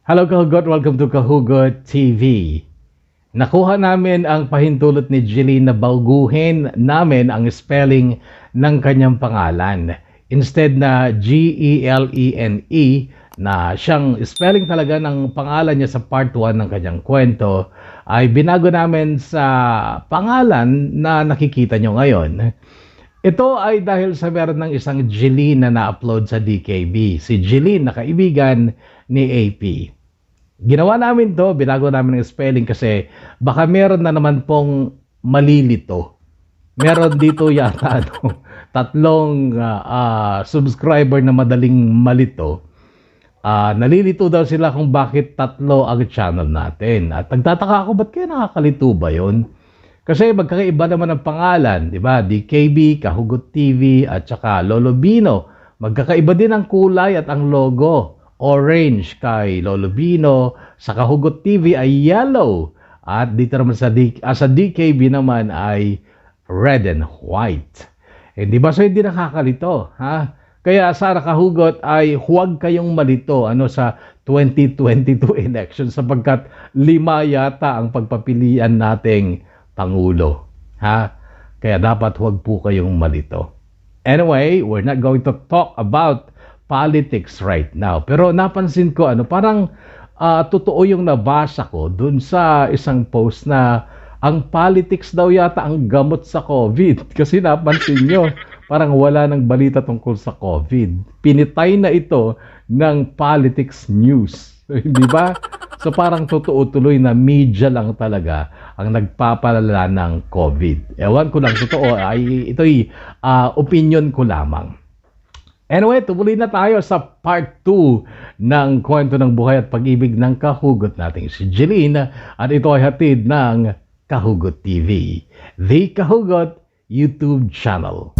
Hello Kahugot, welcome to Kahugot TV. Nakuha namin ang pahintulot ni Jeline na baguhin namin ang spelling ng kanyang pangalan. Instead na G-E-L-E-N-E na siyang spelling talaga ng pangalan niya sa part 1 ng kanyang kwento, ay binago namin sa pangalan na nakikita nyo ngayon. Ito ay dahil sa meron ng isang Jeline na na-upload sa DKB. Si Jeline na kaibigan ni AP. Ginawa namin to, binago namin ng spelling kasi baka meron na naman pong malilito. Meron dito yata tatlong subscriber na madaling malito. Nalilito daw sila kung bakit tatlo ang channel natin. At nagtataka ako, ba't kaya nakakalito ba yun? Kasi magkakaiba naman ang pangalan, di ba? DKB, Kahugot TV, at saka Lolo Bino. Magkakaiba din ang kulay at ang logo. Orange kay Lolo Bino, sa Kahugot TV ay yellow. At dito naman sa DKB naman ay red and white. Di ba? So hindi nakakalito, ha? Kaya sana Kahugot ay huwag kayong malito sa 2022 election sapagkat 5 yata ang pagpapilian nating Pangulo, ha? Kaya dapat huwag po kayong malito. Anyway, we're not going to talk about politics right now. Pero napansin ko, parang totoo yung nabasa ko dun sa isang post na ang politics daw yata ang gamot sa COVID. Kasi napansin nyo, parang wala nang balita tungkol sa COVID. Pinitay na ito ng politics news. Di ba? So parang totoo tuloy na media lang talaga ang nagpapalala ng COVID. Ewan ko lang, totoo, ito'y opinion ko lamang. Anyway, tumuloy na tayo sa part 2 ng kwento ng buhay at pag-ibig ng Kahugot nating si Jeline, at ito ay hatid ng Kahugot TV, the Kahugot YouTube channel.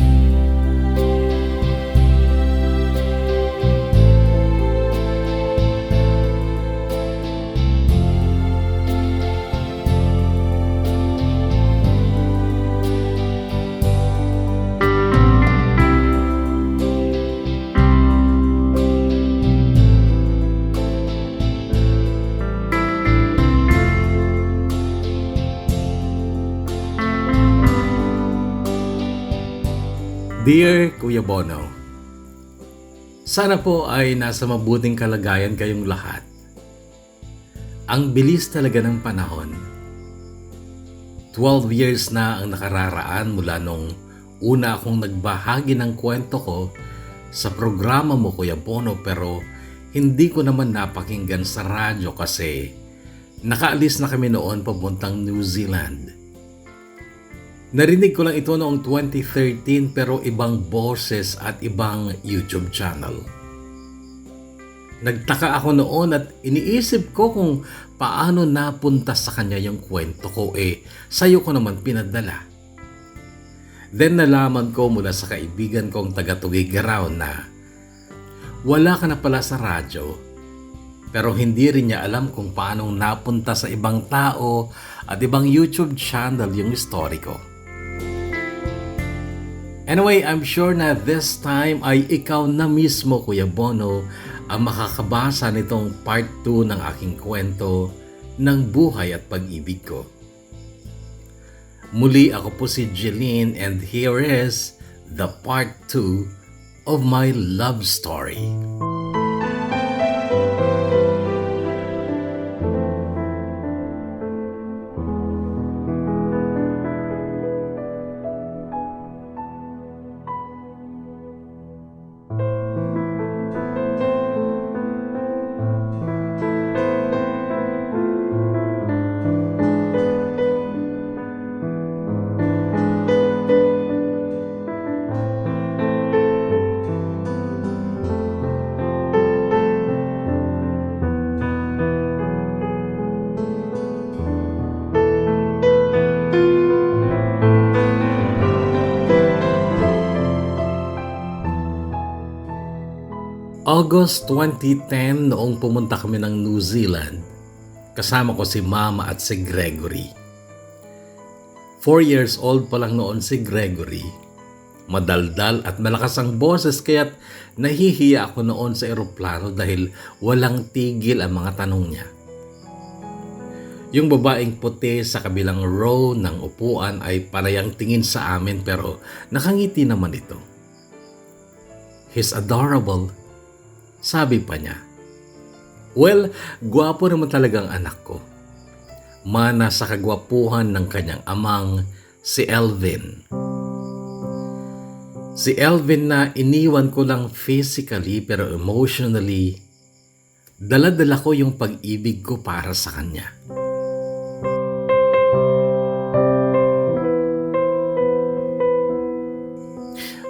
Dear Kuya Bono, sana po ay nasa mabuting kalagayan kayong lahat. Ang bilis talaga ng panahon. 12 years na ang nakararaan mula nung una akong nagbahagi ng kwento ko sa programa mo, Kuya Bono, pero hindi ko naman napakinggan sa radyo kasi nakaalis na kami noon papuntang New Zealand. Narinig ko lang ito noong 2013 pero ibang boses at ibang YouTube channel. Nagtaka ako noon at iniisip ko kung paano napunta sa kanya yung kwento ko, sa'yo ko naman pinadala. Then nalaman ko mula sa kaibigan kong taga-Tuguegarao na wala ka na pala sa radyo, pero hindi rin niya alam kung paano napunta sa ibang tao at ibang YouTube channel yung story ko. Anyway, I'm sure na this time ay ikaw na mismo, Kuya Bono, ang makakabasa nitong part 2 ng aking kwento ng buhay at pag-ibig ko. Muli ako po si Jeline and here is the part 2 of my love story. August 2010 noong pumunta kami ng New Zealand, kasama ko si Mama at si Gregory. 4 years old pa lang noon si Gregory Madaldal at malakas ang boses kaya't nahihiya ako noon sa eroplano dahil walang tigil ang mga tanong niya. Yung babaeng puti sa kabilang row ng upuan ay palayang tingin sa amin pero nakangiti naman ito. "He's adorable," sabi pa niya. Well, gwapo naman talagang anak ko. Mana sa kagwapuhan ng kanyang amang si Elvin. Si Elvin na iniwan ko lang physically pero emotionally, dala-dala ko yung pag-ibig ko para sa kanya.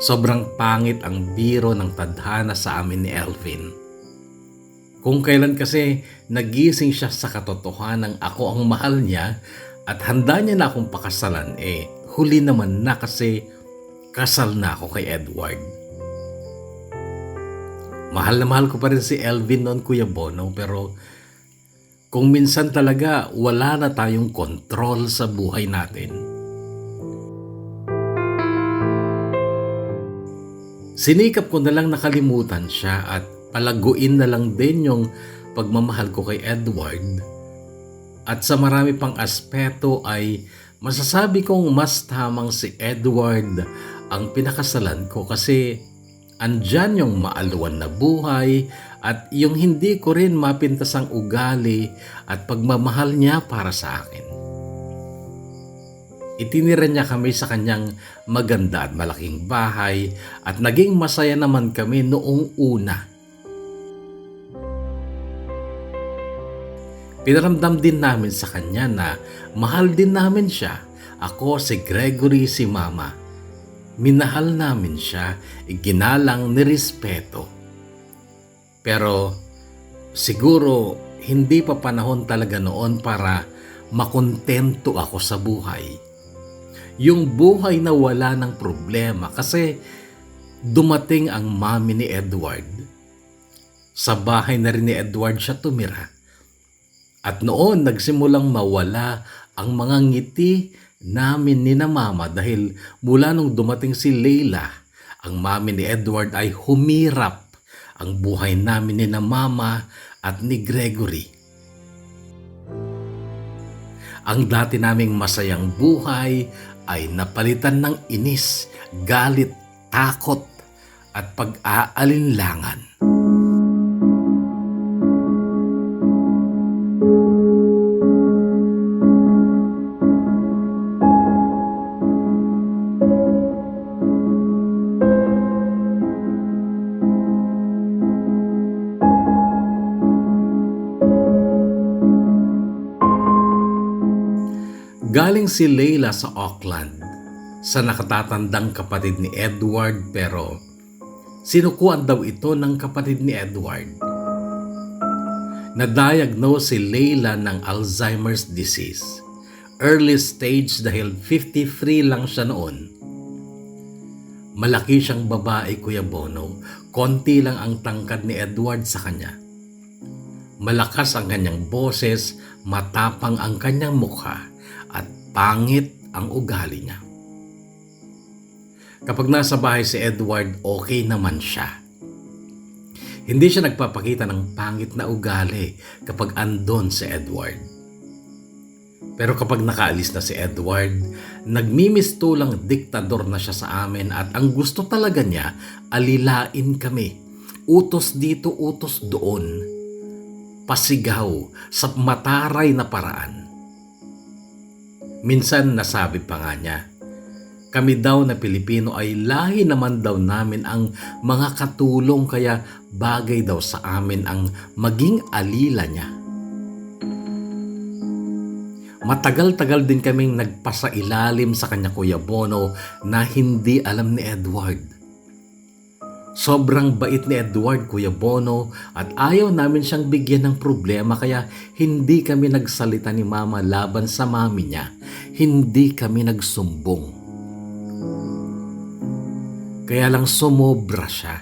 Sobrang pangit ang biro ng tadhana sa amin ni Elvin. Kung kailan kasi nagising siya sa katotohanan ako ang mahal niya at handa niya na akong pakasalan, huli naman na kasi kasal na ako kay Edward. Mahal na mahal ko pa rin si Elvin noon, Kuya Bono, pero kung minsan talaga wala na tayong kontrol sa buhay natin. Sinikap ko na lang nakalimutan siya at palaguin na lang din yung pagmamahal ko kay Edward. At sa marami pang aspeto ay masasabi kong mas tamang si Edward ang pinakasalan ko kasi andyan yung maaluwan na buhay at yung hindi ko rin mapintas ang ugali at pagmamahal niya para sa akin. Itinira niya kami sa kanyang maganda at malaking bahay at naging masaya naman kami noong una. Pinaramdam din namin sa kanya na mahal din namin siya. Ako, si Gregory, si Mama. Minahal namin siya, iginalang, nirespeto. Pero siguro hindi pa panahon talaga noon para makontento ako sa buhay. Yung buhay na wala ng problema kasi dumating ang mami ni Edward. Sa bahay na rin ni Edward siya tumira. At noon nagsimulang mawala ang mga ngiti namin ni na Mama dahil mula nung dumating si Leila, ang mami ni Edward ay humirap ang buhay namin ni na Mama at ni Gregory. Ang dati naming masayang buhay ay napalitan ng inis, galit, takot at pag-aalinlangan. Galing si Leila sa Auckland sa nakatatandang kapatid ni Edward pero sinukuan daw ito ng kapatid ni Edward. Na-diagnose si Leila ng Alzheimer's disease. Early stage dahil 53 lang siya noon. Malaki siyang babae, Kuya Bono. Konti lang ang tangkad ni Edward sa kanya. Malakas ang kanyang boses, matapang ang kanyang mukha. At pangit ang ugali niya. Kapag nasa bahay si Edward, okay naman siya. Hindi siya nagpapakita ng pangit na ugali kapag andon si Edward. Pero kapag nakaalis na si Edward, nagmimistulang diktador na siya sa amin at ang gusto talaga niya, alilain kami. Utos dito, utos doon. Pasigaw sa mataray na paraan. Minsan nasabi pa nga niya, kami daw na Pilipino ay lahi naman daw namin ang mga katulong kaya bagay daw sa amin ang maging alila niya. Matagal-tagal din kaming nagpasailalim sa kanya, Kuya Bono, na hindi alam ni Edward. Sobrang bait ni Edward, Kuya Bono, at ayaw namin siyang bigyan ng problema kaya hindi kami nagsalita ni Mama laban sa mami niya. Hindi kami nagsumbong. Kaya lang sumobra siya.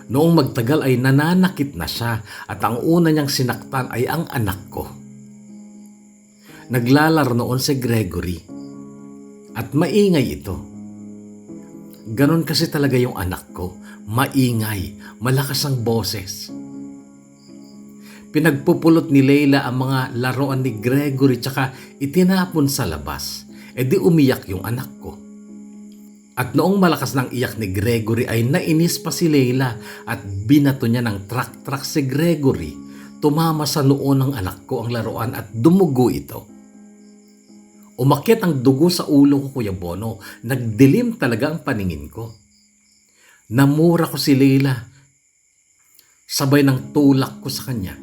Noong magtagal ay nananakit na siya at ang una niyang sinaktan ay ang anak ko. Naglalaro noon si Gregory at maingay ito. Ganon kasi talaga yung anak ko. Maingay, malakas ang boses. Pinagpupulot ni Leila ang mga laruan ni Gregory tsaka itinapon sa labas. E di umiyak yung anak ko. At noong malakas ng iyak ni Gregory ay nainis pa si Leila at binato niya ng trak-trak si Gregory. Tumama sa noo ng anak ko ang laruan at dumugo ito. Umakyat ang dugo sa ulo ko, Kuya Bono. Nagdilim talaga ang paningin ko. Namura ko si Leila. Sabay ng tulak ko sa kanya.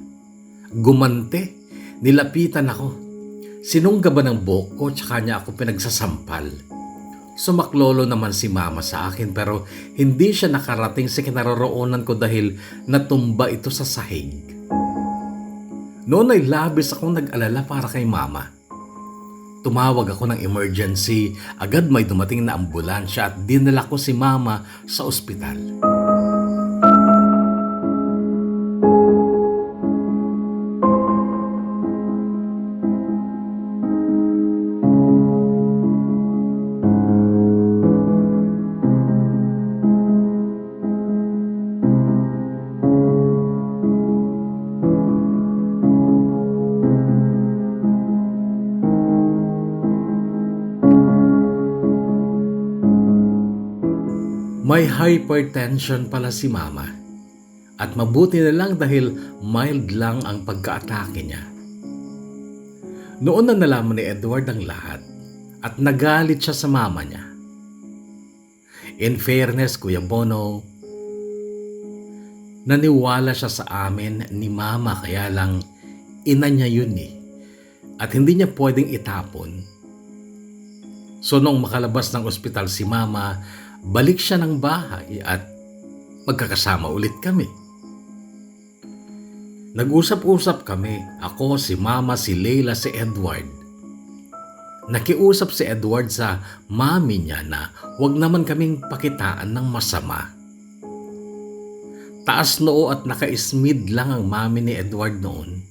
Gumante, nilapitan ako. Sinunggaban ng buhok ko tsaka niya ako pinagsasampal. Sumaklolo naman si Mama sa akin pero hindi siya nakarating sa kinaroroonan ko dahil natumba ito sa sahig. Noon ay labis akong nag-alala para kay Mama. Tumawag ako ng emergency, agad may dumating na ambulansya at dinala ko si Mama sa ospital. May hypertension pala si Mama. At mabuti na lang dahil mild lang ang pagka-atake niya. Noon na nalaman ni Edward ang lahat at nagalit siya sa mama niya. In fairness, Kuya Bono, naniwala siya sa amin ni Mama kaya lang ina niya yun eh. At hindi niya pwedeng itapon. So noong makalabas ng ospital si Mama, balik siya ng bahay at magkakasama ulit kami. Nag-usap-usap kami, ako, si Mama, si Leila, si Edward. Nakiusap si Edward sa mami niya na huwag naman kaming pakitaan ng masama. Taas noo at naka-ismid lang ang mami ni Edward noon.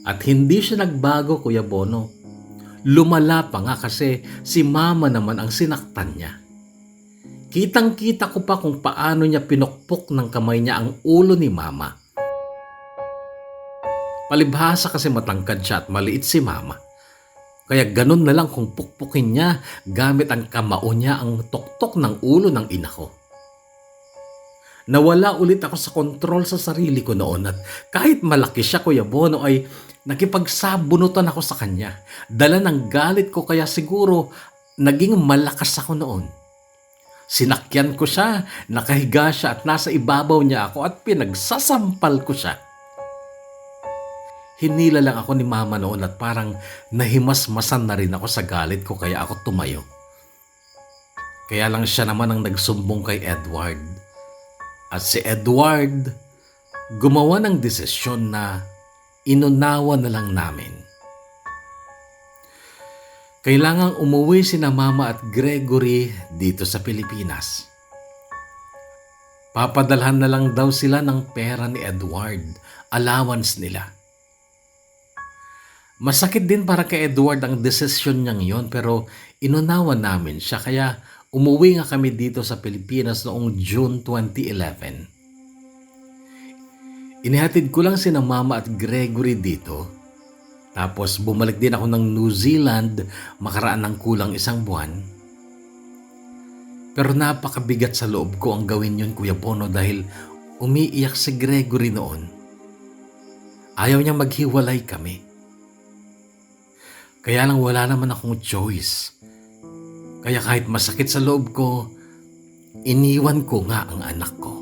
At hindi siya nagbago, Kuya Bono. Lumala pa nga kasi si Mama naman ang sinaktan niya. Kitang-kita ko pa kung paano niya pinukpok ng kamay niya ang ulo ni Mama. Palibhasa kasi matangkad siya at maliit si Mama. Kaya ganun na lang kung pukpukin niya gamit ang kamao niya ang tuktok ng ulo ng ina ko. Nawala ulit ako sa kontrol sa sarili ko noon at kahit malaki siya, Kuya Bono, ay nakipagsabunutan ako sa kanya. Dala ng galit ko kaya siguro naging malakas ako noon. Sinakyan ko siya, nakahiga siya at nasa ibabaw niya ako at pinagsasampal ko siya. Hinila lang ako ni Mama noon at parang nahimasmasan na rin ako sa galit ko kaya ako tumayo. Kaya lang siya naman ang nagsumbong kay Edward. At si Edward gumawa ng desisyon na inunawa na lang namin. Kailangang umuwi sina Mama at Gregory dito sa Pilipinas. Papadalhan na lang daw sila ng pera ni Edward, allowance nila. Masakit din para kay Edward ang desisyon niyang yon pero inunawa namin siya kaya umuwi nga kami dito sa Pilipinas noong June 2011. Inihatid ko lang sina Mama at Gregory dito. Tapos bumalik din ako ng New Zealand makaraan ng kulang 1 buwan. Pero napakabigat sa loob ko ang gawin yun, Kuya Bono, dahil umiiyak si Gregory noon. Ayaw niyang maghiwalay kami. Kaya lang wala naman akong choice. Kaya kahit masakit sa loob ko, iniwan ko nga ang anak ko.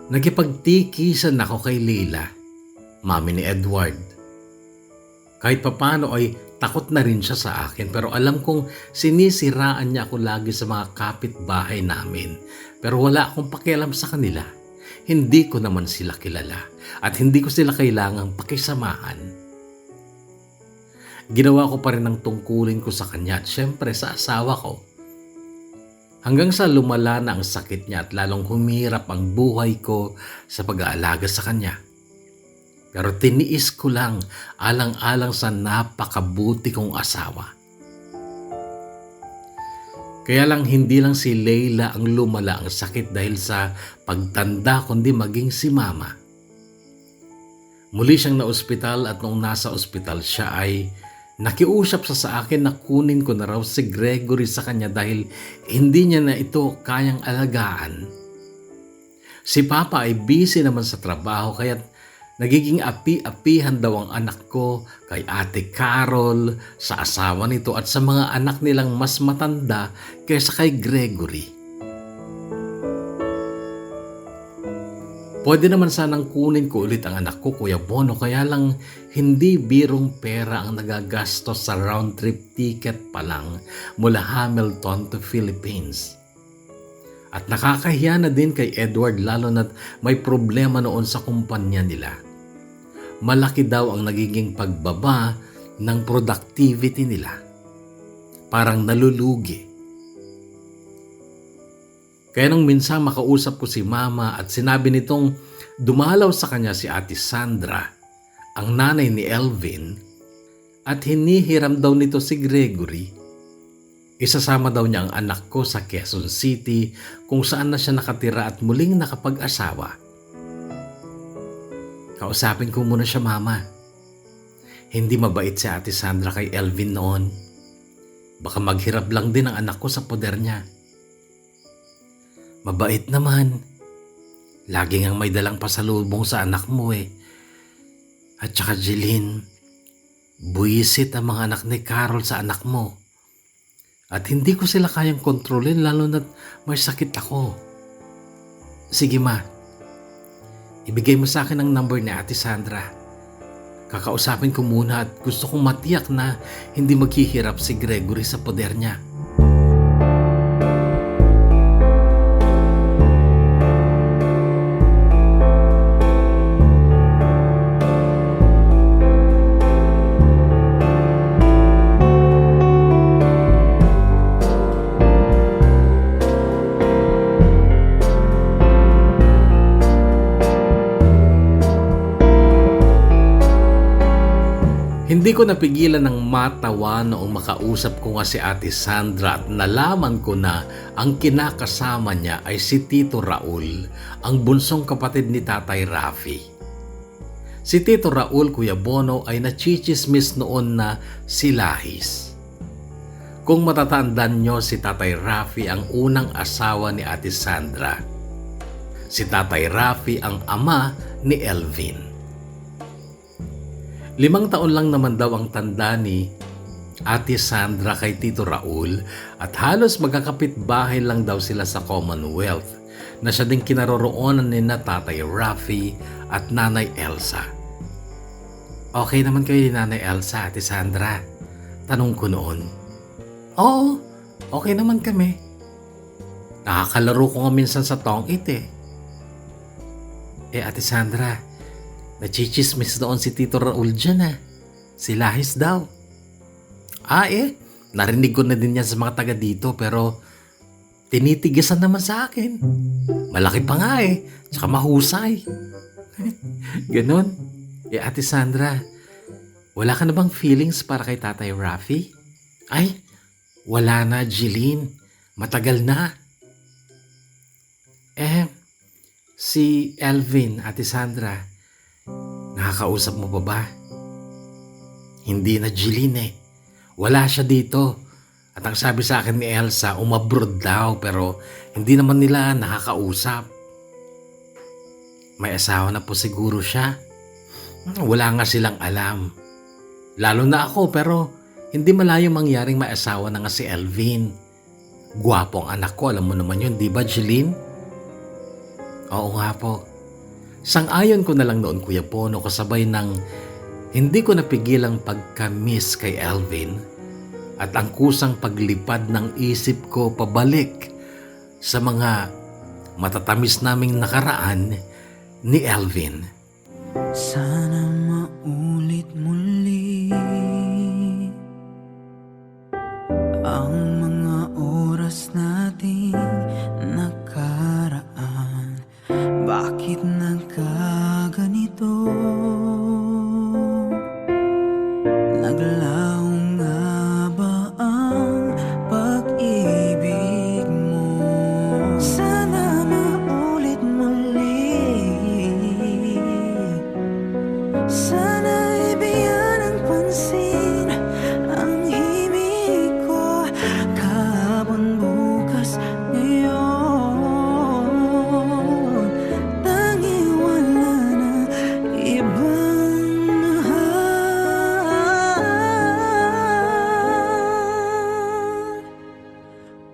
Nakipagtikisan ako kay Leila, mami ni Edward. Kahit papano ay takot na rin siya sa akin, pero alam kong sinisiraan niya ako lagi sa mga kapitbahay namin. Pero wala akong pakialam sa kanila. Hindi ko naman sila kilala at hindi ko sila kailangang pakisamahan. Ginawa ko pa rin ang tungkulin ko sa kanya at syempre sa asawa ko. Hanggang sa lumala na ang sakit niya at lalong humirap ang buhay ko sa pag-aalaga sa kanya. Pero tiniis ko lang alang-alang sa napakabuti kong asawa. Kaya lang hindi lang si Leila ang lumala ang sakit dahil sa pagtanda kundi maging si Mama. Muli siyang na-ospital at nung nasa ospital siya ay nakiusap sa akin na kunin ko na raw si Gregory sa kanya dahil hindi niya na ito kayang alagaan. Si Papa ay busy naman sa trabaho kaya nagiging api-apihan daw ang anak ko kay Ate Carol, sa asawa nito at sa mga anak nilang mas matanda kaysa kay Gregory. Pwede naman sanang kunin ko ulit ang anak ko, Kuya Bono, kaya lang hindi birong pera ang nagagastos sa round trip ticket pa lang mula Hamilton to Philippines. At nakakahiya na din kay Edward lalo na't may problema noon sa kumpanya nila. Malaki daw ang nagiging pagbaba ng productivity nila. Parang nalulugi. Kaya nung minsan makausap ko si Mama at sinabi nitong dumalaw sa kanya si Ate Sandra, ang nanay ni Elvin, at hinihiram daw nito si Gregory. Isasama daw niya ang anak ko sa Quezon City kung saan na siya nakatira at muling nakapag-asawa. Kausapin ko muna siya, Mama. Hindi mabait si Ate Sandra kay Elvin noon. Baka maghirap lang din ang anak ko sa poder niya. Mabait naman. Lagi ngang may dalang pasalubong sa anak mo eh. At saka Jeline, buwisit ang mga anak ni Carol sa anak mo. At hindi ko sila kayang kontrolin lalo na't may sakit ako. Sige ma, ibigay mo sa akin ang number ni Ate Sandra. Kakausapin ko muna at gusto kong matiyak na hindi maghihirap si Gregory sa poder niya. Hindi ko napigilan ng matawa noong makausap ko nga si Ate Sandra at nalaman ko na ang kinakasama niya ay si Tito Raul, ang bunsong kapatid ni Tatay Rafi. Si Tito Raul, Kuya Bono, ay nachichismis noon na si Lahis. Kung matatandaan nyo, si Tatay Rafi ang unang asawa ni Ate Sandra. Si Tatay Rafi ang ama ni Elvin. 5 taon lang naman daw ang tanda ni Ate Sandra kay Tito Raul at halos magkakapit-bahay lang daw sila sa Commonwealth na siya din kinaroroonan ni na Tatay Rafi at Nanay Elsa. Okay naman kayo ni Nanay Elsa, Ate Sandra? Tanong ko noon. Oo, okay naman kami. Nakakalaro ko nga minsan sa tong-it eh. Ate Sandra, nachichismis doon si Tito Raul dyan ah. Si Lahis daw. Narinig ko na din yan sa mga taga dito pero tinitigisan naman sa akin. Malaki pa nga eh. Tsaka mahusay. Ganon. Ate Sandra, wala ka na bang feelings para kay Tatay Rafi? Ay, wala na, Jeline. Matagal na. Si Elvin, Ate Sandra, nakakausap mo pa ba? Hindi na, Jeline eh. Wala siya dito. At ang sabi sa akin ni Elsa, umabroad daw pero hindi naman nila nakakausap. May asawa na po siguro siya. Wala nga silang alam. Lalo na ako pero hindi malayo mangyaring may asawa na nga si Elvin. Gwapo ang anak ko, alam mo naman yun, di ba Jeline? Oo nga po. Sang-ayon ko na lang noon, Kuya Bono, kasabay ng hindi ko napigilang pagka-miss kay Alvin at ang kusang paglipad ng isip ko pabalik sa mga matatamis naming nakaraan ni Alvin. Sana maulit muli ang mga oras nating nakaraan. Bakit nagkaganito? Naglaho nga ba ang pag-ibig mo? Sana maulit muli. Sana ibigyan ng pansin ang himig ko kahapon, bukas, ngayon. Tanging wala na ibang mahal.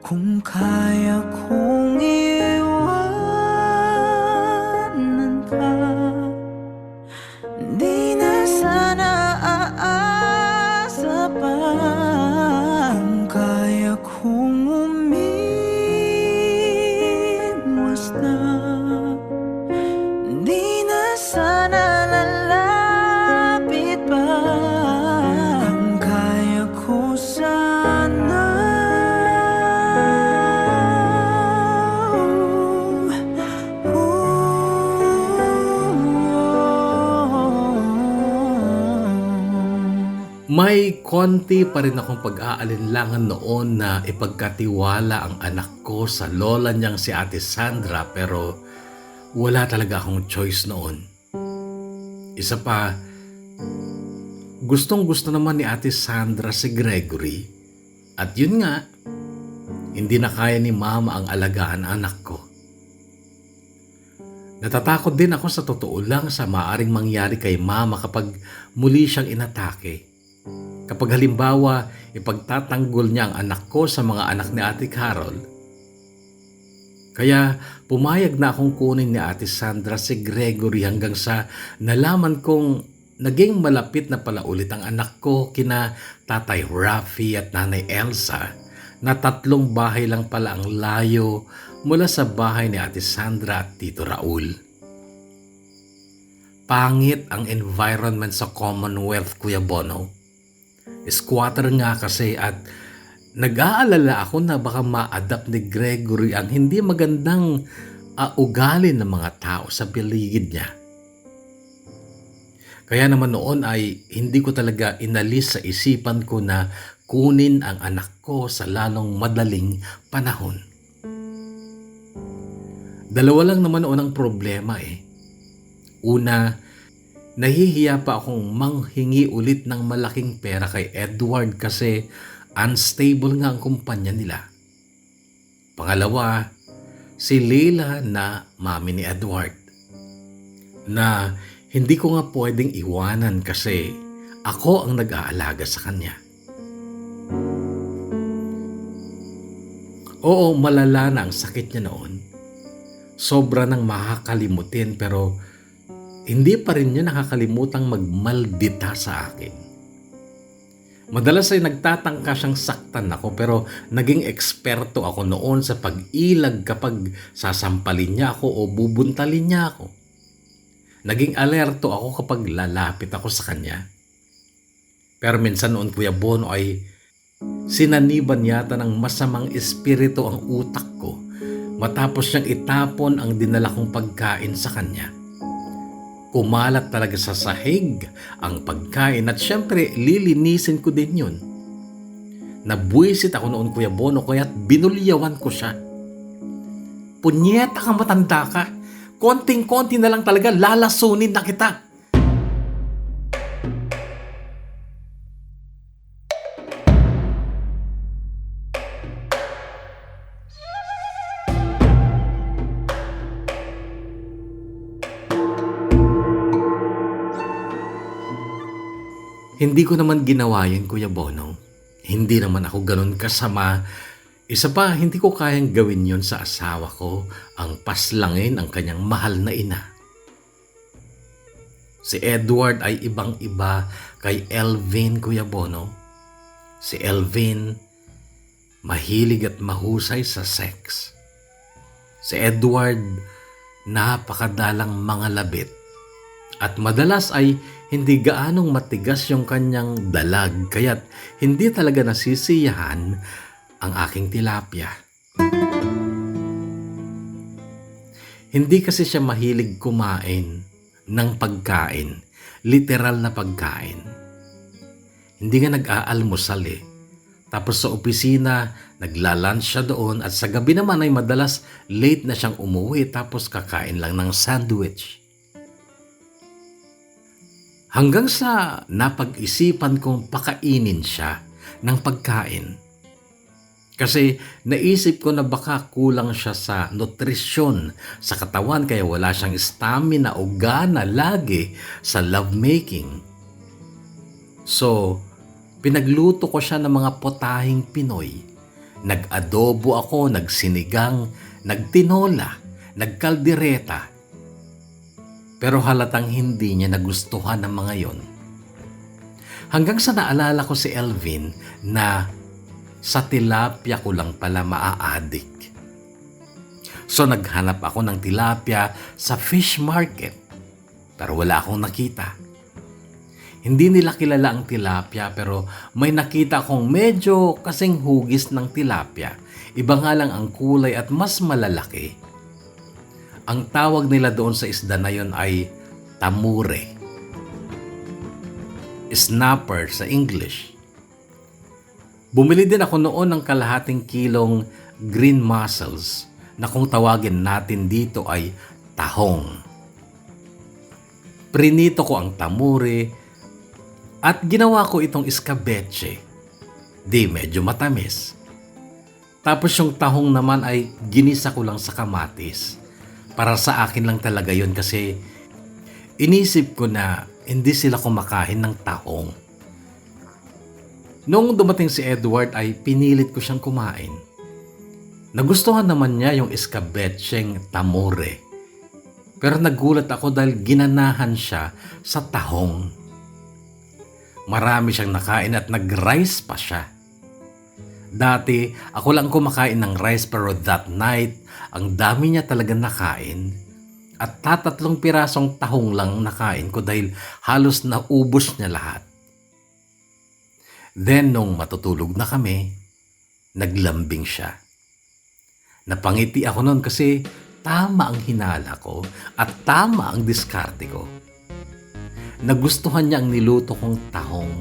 Kung kaya kong iwanan ka, di na sana aasa pa. Kung kaya kong umiwas na, di na sana lalapit pa. Kung kaya ko sana, May konti pa rin akong pag-aalinlangan noon na ipagkatiwala ang anak ko sa lola niyang si Ate Sandra, pero wala talaga akong choice noon. Isa pa, gustong-gusto naman ni Ate Sandra si Gregory, at yun nga, hindi na kaya ni Mama ang alagaan ang anak ko. Natatakot din ako sa totoo lang sa maaring mangyari kay Mama kapag muli siyang inatake. Kapag halimbawa, ipagtatanggol niya ang anak ko sa mga anak ni Ate Carol. Kaya pumayag na akong kunin ni Ate Sandra si Gregory hanggang sa nalaman kong naging malapit na pala ulit ang anak ko kina Tatay Rafi at Nanay Elsa, na 3 bahay lang pala ang layo mula sa bahay ni Ate Sandra at Tito Raul. Pangit ang environment sa Commonwealth, Kuya Bono. Squatter nga kasi, at nag-aalala ako na baka ma-adapt ni Gregory ang hindi magandang ugali ng mga tao sa paligid niya. Kaya naman noon ay hindi ko talaga inalis sa isipan ko na kunin ang anak ko sa lalong madaling panahon. Dalawa lang naman noon ang problema eh. Una, nahihiya pa akong manghingi ulit ng malaking pera kay Edward kasi unstable nga ang kumpanya nila. Pangalawa, si Leila na mami ni Edward, na hindi ko nga pwedeng iwanan kasi ako ang nag-aalaga sa kanya. Oo, malala na ang sakit niya noon. Sobra nang makakalimutin, pero hindi pa rin niya nakakalimutang magmaldita sa akin. Madalas ay nagtatangka siyang saktan ako, pero naging eksperto ako noon sa pag-ilag kapag sasampalin niya ako o bubuntalin niya ako. Naging alerto ako kapag lalapit ako sa kanya. Pero minsan noon, Kuya Bono, ay sinaniban yata ng masamang espiritu ang utak ko matapos niyang itapon ang dinala kong pagkain sa kanya. Kumalat talaga sa sahig ang pagkain at syempre lilinisin ko din yun. Nabwisit ako noon, Kuya Bono, kaya't binulyawan ko siya. Punyeta kang matanda ka. Konting-konti na lang talaga lalasunin na kita. Hindi ko naman ginawa yun, Kuya Bono. Hindi naman ako ganun kasama. Isa pa, hindi ko kayang gawin yun sa asawa ko, ang paslangin ang kanyang mahal na ina. Si Edward ay ibang-iba kay Elvin, Kuya Bono. Si Elvin, mahilig at mahusay sa sex. Si Edward, napakadalang mga labit. At madalas ay hindi gaanong matigas yung kanyang dalag, kaya't hindi talaga nasisiyahan ang aking tilapia. Hindi kasi siya mahilig kumain ng pagkain, literal na pagkain. Hindi nga nag-aalmusal eh. Tapos sa opisina, nagla-lunch siya doon at sa gabi naman ay madalas late na siyang umuwi tapos kakain lang ng sandwich. Hanggang sa napag-isipan kong pakainin siya ng pagkain. Kasi naisip ko na baka kulang siya sa nutrisyon sa katawan kaya wala siyang stamina o gana lagi sa lovemaking. So, pinagluto ko siya ng mga potahing Pinoy. Nag-adobo ako, nagsinigang, nagtinola, nagkaldereta. Pero halatang hindi niya nagustuhan ng mga yon. Hanggang sa naalala ko si Elvin na sa tilapia ko lang pala maa-addict. So naghanap ako ng tilapia sa fish market. Pero wala akong nakita. Hindi nila kilala ang tilapia pero may nakita akong medyo kasing hugis ng tilapia. Iba nga lang ang kulay at mas malalaki. Ang tawag nila doon sa isda na yon ay tamure. Snapper sa English. Bumili din ako noon ng kalahating kilong green mussels na kung tawagin natin dito ay tahong. Prinito ko ang tamure at ginawa ko itong escabeche. Di medyo matamis. Tapos yung tahong naman ay ginisa ko lang sa kamatis. Para sa akin lang talaga yon kasi inisip ko na hindi sila kumakain ng tahong. Noong dumating si Edward ay pinilit ko siyang kumain. Nagustuhan naman niya yung escabecheng tamure. Pero nagulat ako dahil ginanahan siya sa tahong. Marami siyang nakain at nag-rice pa siya. Dati, ako lang kumakain ng rice pero that night, ang dami niya talaga nakain. At 3 pirasong tahong lang nakain ko dahil halos naubos niya lahat. Then, nung matutulog na kami, naglambing siya. Napangiti ako noon kasi tama ang hinala ko at tama ang diskarte ko. Nagustuhan niya ang niluto kong tahong.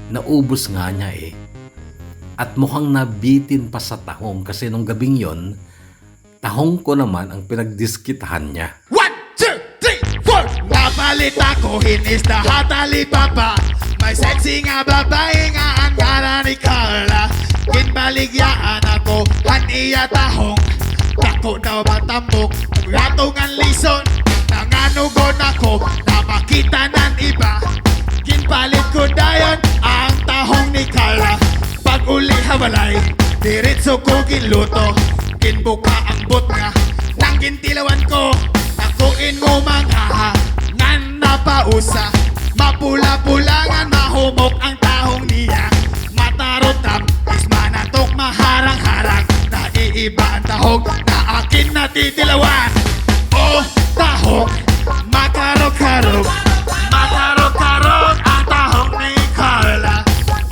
Naubos nga niya eh. At mukhang nabitin pa sa tahong kasi nung gabing yon, tahong ko naman ang pinagdiskitahan niya. 1, 2, 3, 4 Napalit ako, hinis na hatali papa. May sexy nga babae nga ang gara ni Carla. Kinbaligyaan ako, haniya tahong. Dako daw matambok, ratong ang lison. Nanganugon ako, na makita ng iba. Kinpalit ko dayon ang tahong ni Carla. Pag uli hawalay, diretso ko ginluto. Kinbuka ang bot nga, nang gintilawan ko. Takuin mo mga ngan napausa. Mapula-pulangan, mahumok ang tahong niya. Matarotam, ismanatok maharang-harang. Naiiba ang tahong na akin natitilawan. Oh, tahong, makarok-karok. Makarok-karok ang tahong ni Carla.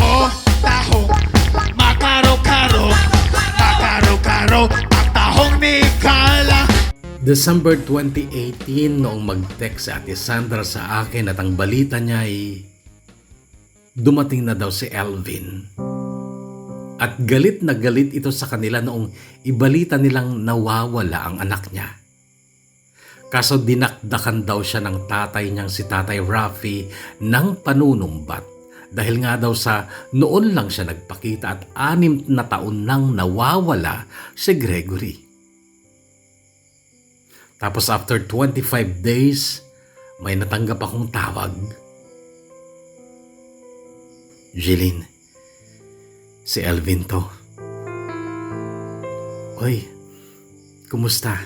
Oh, tahong, makarok-karok. Makarok-karok ang tahong ni Carla. December 2018 noong mag-text si Ate Sandra sa akin at ang balita niya ay dumating na daw si Elvin. At galit na galit ito sa kanila noong ibalita nilang nawawala ang anak niya. Kaso dinakdakan daw siya ng tatay niyang si Tatay Rafi ng panunumbat dahil nga daw sa noon lang siya nagpakita at 6 na taon nang nawawala si Gregory. Tapos after 25 days, may natanggap akong tawag. Jeline, si Elvin to. Oy, kumusta?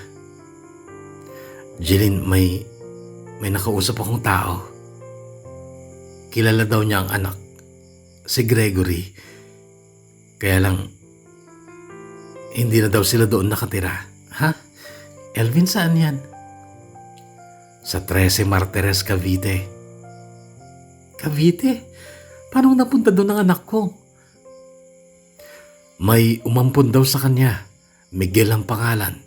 Jeline, May nakausap akong tao. Kilala daw niya ang anak, si Gregory. Kaya lang, hindi na daw sila doon nakatira. Ha? Elvin, saan yan? Sa 13 Martires, Cavite. Cavite? Paano napunta doon ang anak ko? May umampun daw sa kanya. Miguel ang pangalan.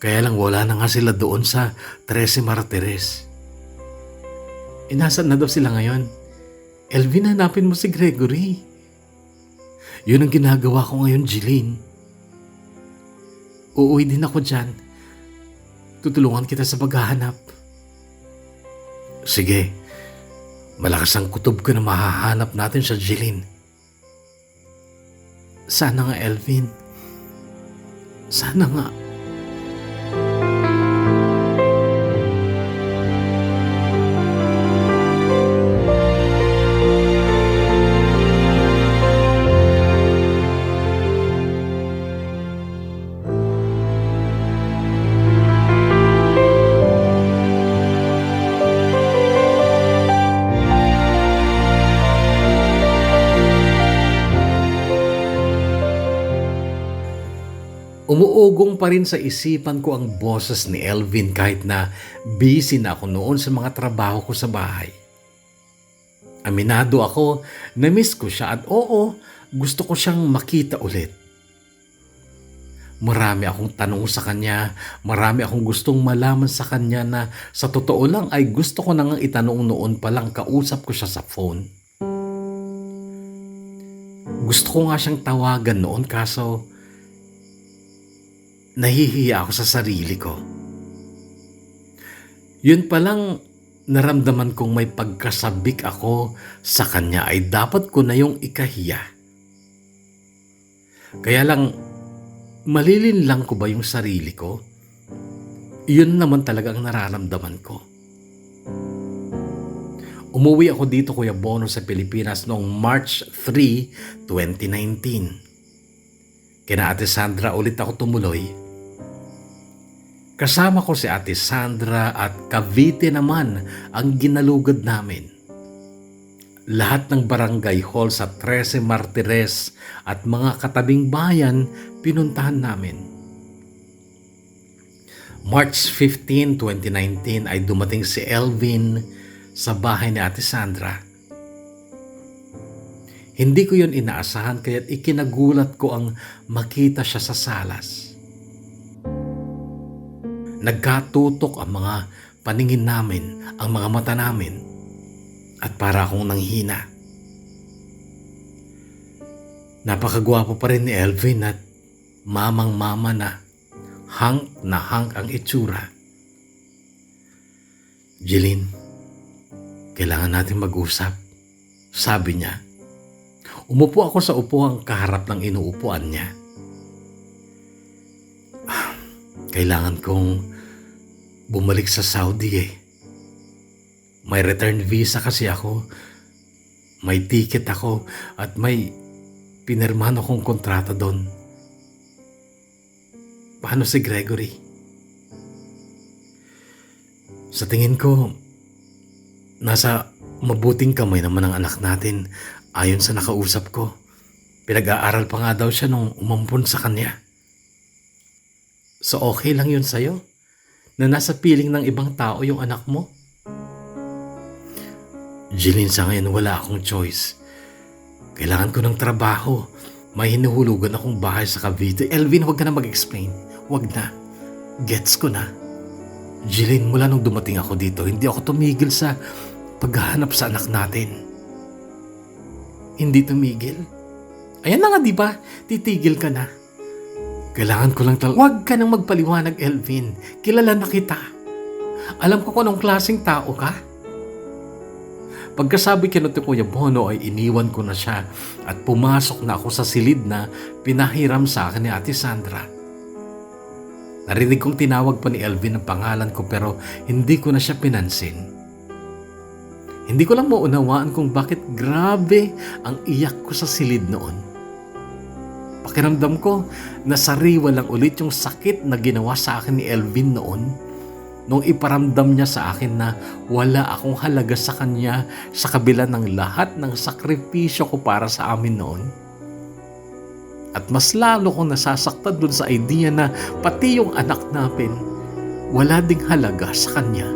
Kaya lang wala na nga sila doon sa 13 Martires. Inasan na daw sila ngayon? Elvin, hanapin mo si Gregory. Yun ang ginagawa ko ngayon, Jeline. Uuwi din ako dyan. Tutulungan kita sa paghahanap. Sige. Malakas ang kutob ko na mahahanap natin sa Jeline. Sana nga, Elvin. Sana nga. Umuugong pa rin sa isipan ko ang boses ni Elvin kahit na busy na ako noon sa mga trabaho ko sa bahay. Aminado ako na miss ko siya at oo, gusto ko siyang makita ulit. Marami akong tanong sa kanya, marami akong gustong malaman sa kanya na sa totoo lang ay gusto ko nang itanong noon pa lang kausap ko siya sa phone. Gusto ko nga siyang tawagan noon kaso nahihiya ako sa sarili ko. Yun palang naramdaman kong may pagkasabik ako sa kanya ay dapat ko na yung ikahiya. Kaya lang, malilin lang ko ba yung sarili ko? Yun naman talaga ang nararamdaman ko. Umuwi ako dito, Kuya Bono, sa Pilipinas noong March 3, 2019. Kina Ate Sandra ulit ako tumuloy. Kasama ko si Ate Sandra at Cavite naman ang ginalugad namin. Lahat ng barangay hall sa 13 Martires at mga katabing bayan pinuntahan namin. March 15, 2019 ay dumating si Elvin sa bahay ni Ate Sandra. Hindi ko yun inaasahan kaya't ikinagulat ko ang makita siya sa salas. Nagkatutok ang mga paningin namin, ang mga mata namin, at para akong nanghina. Napakagwapo pa rin ni Elvin at mamang-mama na hang ang itsura. Jeline, kailangan natin mag-usap, sabi niya. Umupo ako sa upuang kaharap ng inuupuan niya. Kailangan kong bumalik sa Saudi eh. May return visa kasi ako. May ticket ako at may pinirmahan akong kontrata doon. Paano si Gregory? Sa tingin ko, nasa mabuting kamay naman ang anak natin ayon sa nakausap ko. Pinag-aaral pa nga daw siya nung umampun sa kanya. So okay lang yun sa'yo? Na nasa piling ng ibang tao yung anak mo? Jeline, sa ngayon wala akong choice. Kailangan ko ng trabaho. May hinuhulugan akong bahay sa Cavite. Elvin, huwag ka na mag-explain. Huwag na. Gets ko na. Jeline, mula nung dumating ako dito, hindi ako tumigil sa paghahanap sa anak natin. Hindi tumigil? Ayan na nga, di ba? Titigil ka na. Kailangan ko lang talaga. Huwag ka nang magpaliwanag, Elvin. Kilala na kita. Alam ko kung anong klaseng tao ka. Pagkasabi kay Kuya Bono ay iniwan ko na siya at pumasok na ako sa silid na pinahiram sa akin ni Ate Sandra. Narinig kong tinawag pa ni Elvin ang pangalan ko pero hindi ko na siya pinansin. Hindi ko lang maunawaan kung bakit grabe ang iyak ko sa silid noon. Pakiramdam ko, nasariwa lang ulit yung sakit na ginawa sa akin ni Elvin noon. nung iparamdam niya sa akin na wala akong halaga sa kanya sa kabila ng lahat ng sakripisyo ko para sa amin noon. At mas lalo kong nasasaktan dun sa idea na pati yung anak namin, wala ding halaga sa kanya.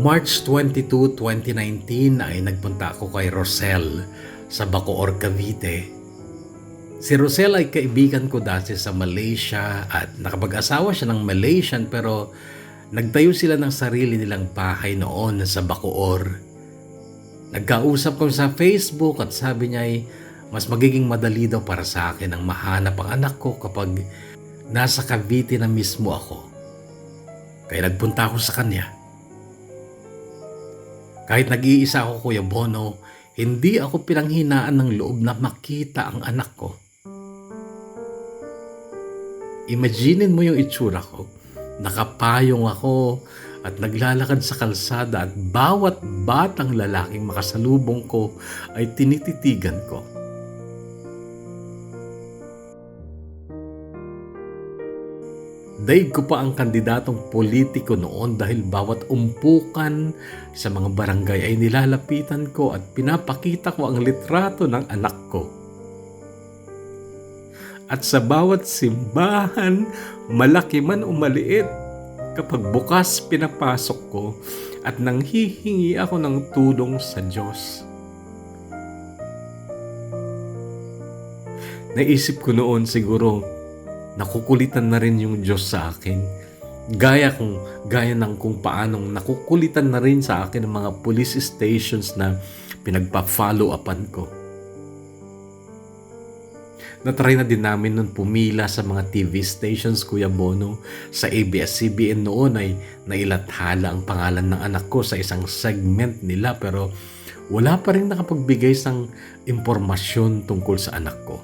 March 22, 2019 ay nagpunta ako kay Rosel sa Bacoor, Cavite. Si Rosel ay kaibigan ko dati sa Malaysia at nakapag-asawa siya ng Malaysian pero nagtayo sila ng sarili nilang bahay noon sa Bacoor. Nagkausap ko sa Facebook at sabi niya ay mas magiging madali daw para sa akin ang mahanap ang anak ko kapag nasa Cavite na mismo ako. Kaya nagpunta ako sa kanya. Kahit nag-iisa ako, Kuya Bono, hindi ako pinanghinaan ng loob na makita ang anak ko. Imaginin mo yung itsura ko. Nakapayong ako at naglalakad sa kalsada at bawat batang lalaking makasalubong ko ay tinititigan ko. Daig ko pa ang kandidatong politiko noon dahil bawat umpukan sa mga barangay ay nilalapitan ko at pinapakita ko ang litrato ng anak ko. At sa bawat simbahan, malaki man o maliit, kapag bukas pinapasok ko at nanghihingi ako ng tulong sa Diyos. Naisip ko noon siguro, nakukulitan na rin yung Diyos sa akin. Gaya ng kung paanong nakukulitan na rin sa akin ang mga police stations na pinagpa-follow upan ko. Natry na din namin nun pumila sa mga TV stations, Kuya Bono. Sa ABS-CBN noon ay nailathala ang pangalan ng anak ko sa isang segment nila pero wala pa rin nakapagbigay ng impormasyon tungkol sa anak ko.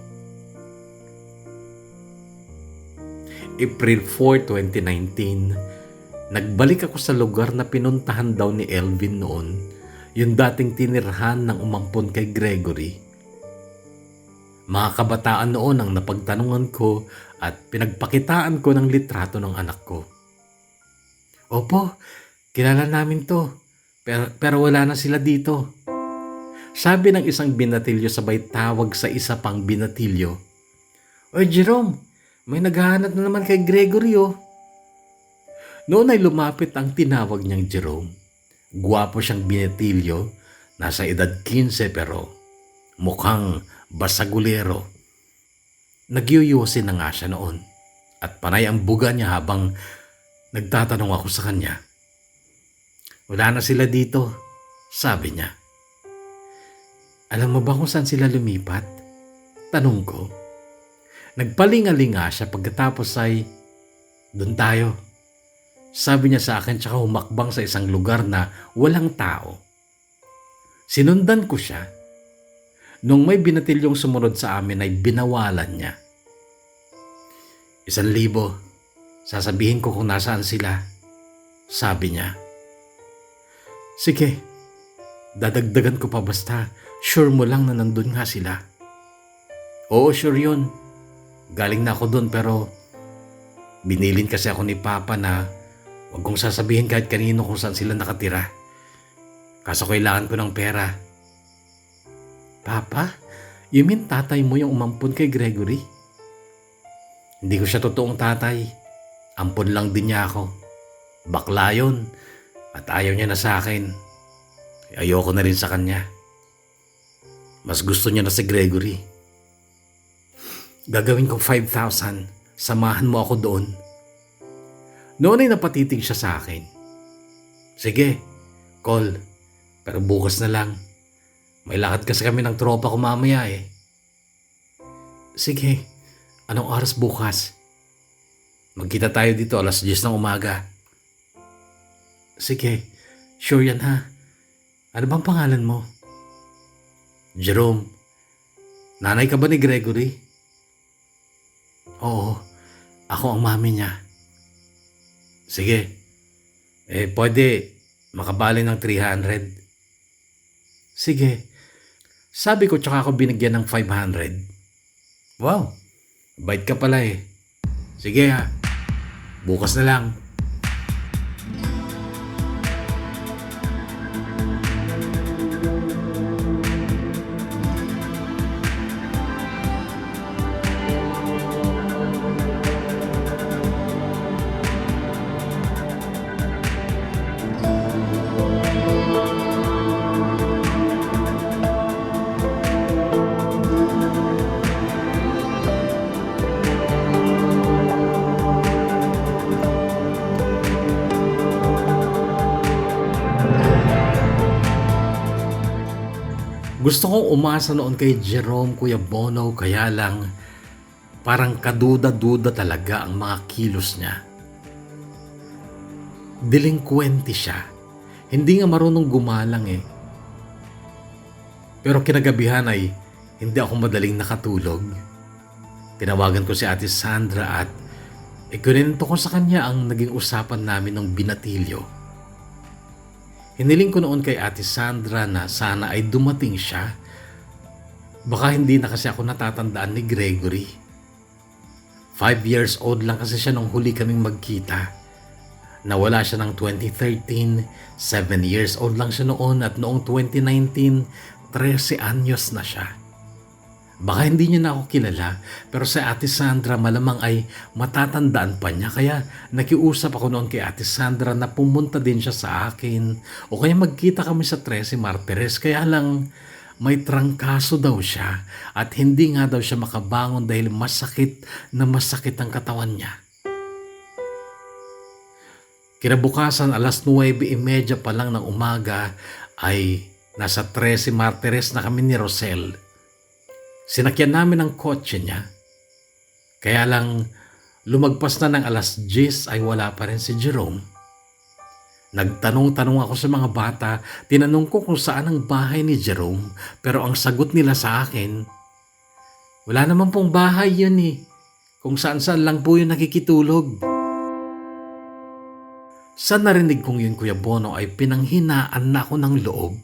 April 4, 2019, nagbalik ako sa lugar na pinuntahan daw ni Elvin noon, yung dating tinirhan ng umampon kay Gregory. Mga kabataan noon ang napagtanungan ko at pinagpakitaan ko ng litrato ng anak ko. Opo, kilala namin to, pero wala na sila dito. Sabi ng isang binatilyo sabay tawag sa isa pang binatilyo. Oy Jerome, may naghahanap na naman kay Gregory oh. Noon ay lumapit ang tinawag niyang Jerome. Gwapo siyang binatilyo, nasa edad 15 pero mukhang basagulero. Nagyuyusin na nga siya noon at panay ang buga niya habang nagtatanong ako sa kanya. Wala na sila dito, sabi niya. Alam mo ba kung saan sila lumipat? Tanong ko. Nagpalingalinga siya pagkatapos ay, doon tayo. Sabi niya sa akin tsaka humakbang sa isang lugar na walang tao. Sinundan ko siya. Nung may binatilyong sumunod sa amin ay binawalan niya. 1,000, sasabihin ko kung nasaan sila. Sabi niya. Sige, dadagdagan ko pa basta sure mo lang na nandun nga sila. Oo, sure yun. Galing na ako doon pero binilin kasi ako ni Papa na huwag kong sasabihin kahit kanino kung saan sila nakatira. Kaso kailangan ko ng pera. Papa, you mean tatay mo yung umampon kay Gregory? Hindi ko siya totoong tatay. Ampon lang din niya ako. Bakla yun at ayaw niya na sa akin. Ayoko na rin sa kanya. Mas gusto niya na si Gregory. Gagawin kong 5,000. Samahan mo ako doon. Noon ay napatitig siya sa akin. Sige, call. Pero bukas na lang. May lakad kasi kami ng tropa ko mamaya eh. Sige, anong oras bukas? Magkita tayo dito 10:00 ng umaga. Sige, sure yan ha. Ano bang pangalan mo? Jerome. Nanay ka ba ni Gregory? Oo, ako ang mami niya. Sige, pwede makabali ng 300. Sige, sabi ko tsaka ako binigyan ng 500. Wow, bait ka pala eh. Sige ha, bukas na lang. Gusto kong umasa noon kay Jerome, Kuya Bono, kaya lang parang kaduda-duda talaga ang mga kilos niya. Delinquente siya. Hindi nga marunong gumalang eh. Pero kinagabihan ay hindi ako madaling nakatulog. Tinawagan ko si Ate Sandra at ikunento ko sa kanya ang naging usapan namin ng binatilyo. Hiniling ko noon kay Ate Sandra na sana ay dumating siya. Baka hindi na kasi ako natatandaan ni Gregory. 5 years old lang kasi siya nung huli kaming magkita. Nawala siya ng 2013, 7 years old lang siya noon at noong 2019, 13 anyos na siya. Baka hindi niya na ako kilala pero sa Ate Sandra malamang ay matatandaan pa niya kaya nakiusap ako noon kay Ate Sandra na pumunta din siya sa akin o kaya magkita kami sa 13 Martires kaya lang may trangkaso daw siya at hindi nga daw siya makabangon dahil masakit ang katawan niya. Kinabukasan 9:30 pa lang ng umaga ay nasa 13 Martires na kami ni Rosel. Sinakyan namin ang kotse niya. Kaya lang lumagpas na ng 10:00 ay wala pa rin si Jerome. Nagtanong-tanong ako sa mga bata, tinanong ko kung saan ang bahay ni Jerome pero ang sagot nila sa akin, wala naman pong bahay yun eh. Kung saan-saan lang po yun nakikitulog. Sa narinig kong yun, Kuya Bono, ay pinanghinaan na ako ng loob.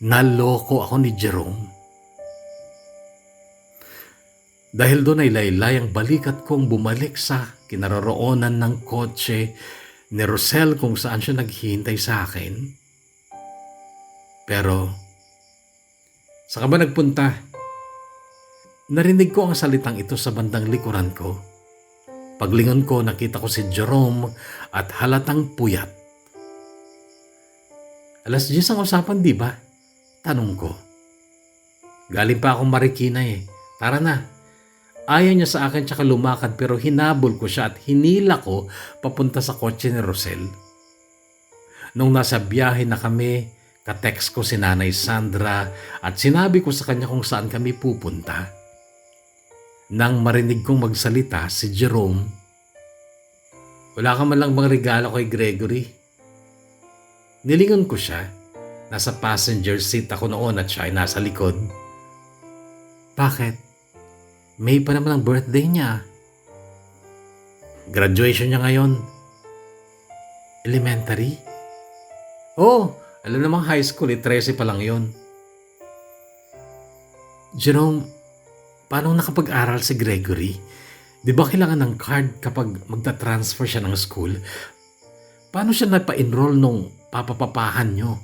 Naloko ako ni Jerome. Dahil doon ay laylay ang balikat kong bumalik sa kinaroroonan ng kotse ni Rosel kung saan siya naghihintay sa akin. Pero, saan ka ba nagpunta? Narinig ko ang salitang ito sa bandang likuran ko. Paglingon ko, nakita ko si Jerome at halatang puyat. 10:00 ang usapan, di ba? Tanong ko. Galing pa akong Marikina eh. Tara na. Ayaw niya sa akin tsaka lumakad pero hinabol ko siya at hinila ko papunta sa kotse ni Rosel. Nung nasa biyahe na kami, ka-text ko si Nanay Sandra at sinabi ko sa kanya kung saan kami pupunta. Nang marinig kong magsalita si Jerome, wala ka man lang bang regalo kay Gregory? Nilingon ko siya. Nasa passenger seat ako noon at siya ay nasa likod. Bakit? May pa naman ang birthday niya. Graduation niya ngayon. Elementary? Oh, alam namang high school 13 pa lang yun. Jerome, paano nakapag-aral si Gregory? Di ba kailangan ng card kapag magta-transfer siya ng school? Paano siya nagpa-enroll nung papapapahan niyo?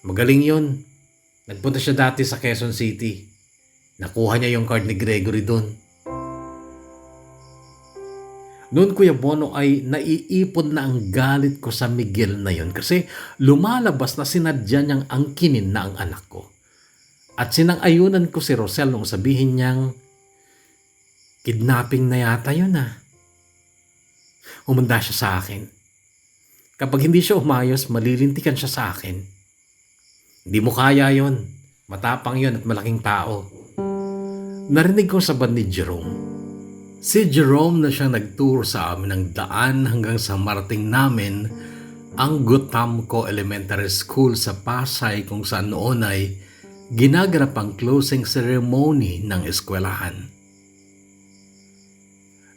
Magaling yun. Nagpunta siya dati sa Quezon City. Nakuha niya yung card ni Gregory doon. Noon, Kuya Bono, ay naiipon na ang galit ko sa Miguel na yun kasi lumalabas na sinadya niyang angkinin na ang anak ko. At sinang-ayunan ko si Rosel nung sabihin niyang, kidnapping na yata yun ah. Humanda siya sa akin. Kapag hindi siya umayos, malilintikan siya sa akin. Hindi mo kaya yon. Matapang yon at malaking tao. Narinig ko sa band ni Jerome. Si Jerome na siyang nagturo sa amin ng daan hanggang sa marating namin ang Gutamco Elementary School sa Pasay kung saan noon ay ginaganap ang closing ceremony ng eskwelahan.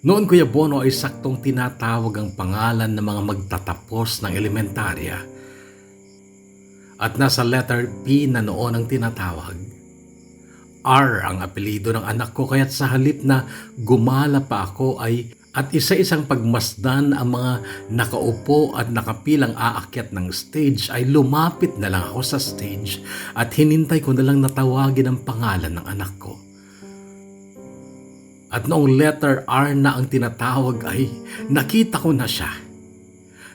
Noon Kuya Bono ay saktong tinatawag ang pangalan ng mga magtatapos ng elementarya at nasa letter P na noon ang tinatawag. R ang apelido ng anak ko kaya't sa halip na gumala pa ako ay at isa-isang pagmasdan ang mga nakaupo at nakapilang aakyat ng stage ay lumapit na lang ako sa stage at hinintay ko na lang natawagin ang pangalan ng anak ko. At noong letter R na ang tinatawag ay nakita ko na siya.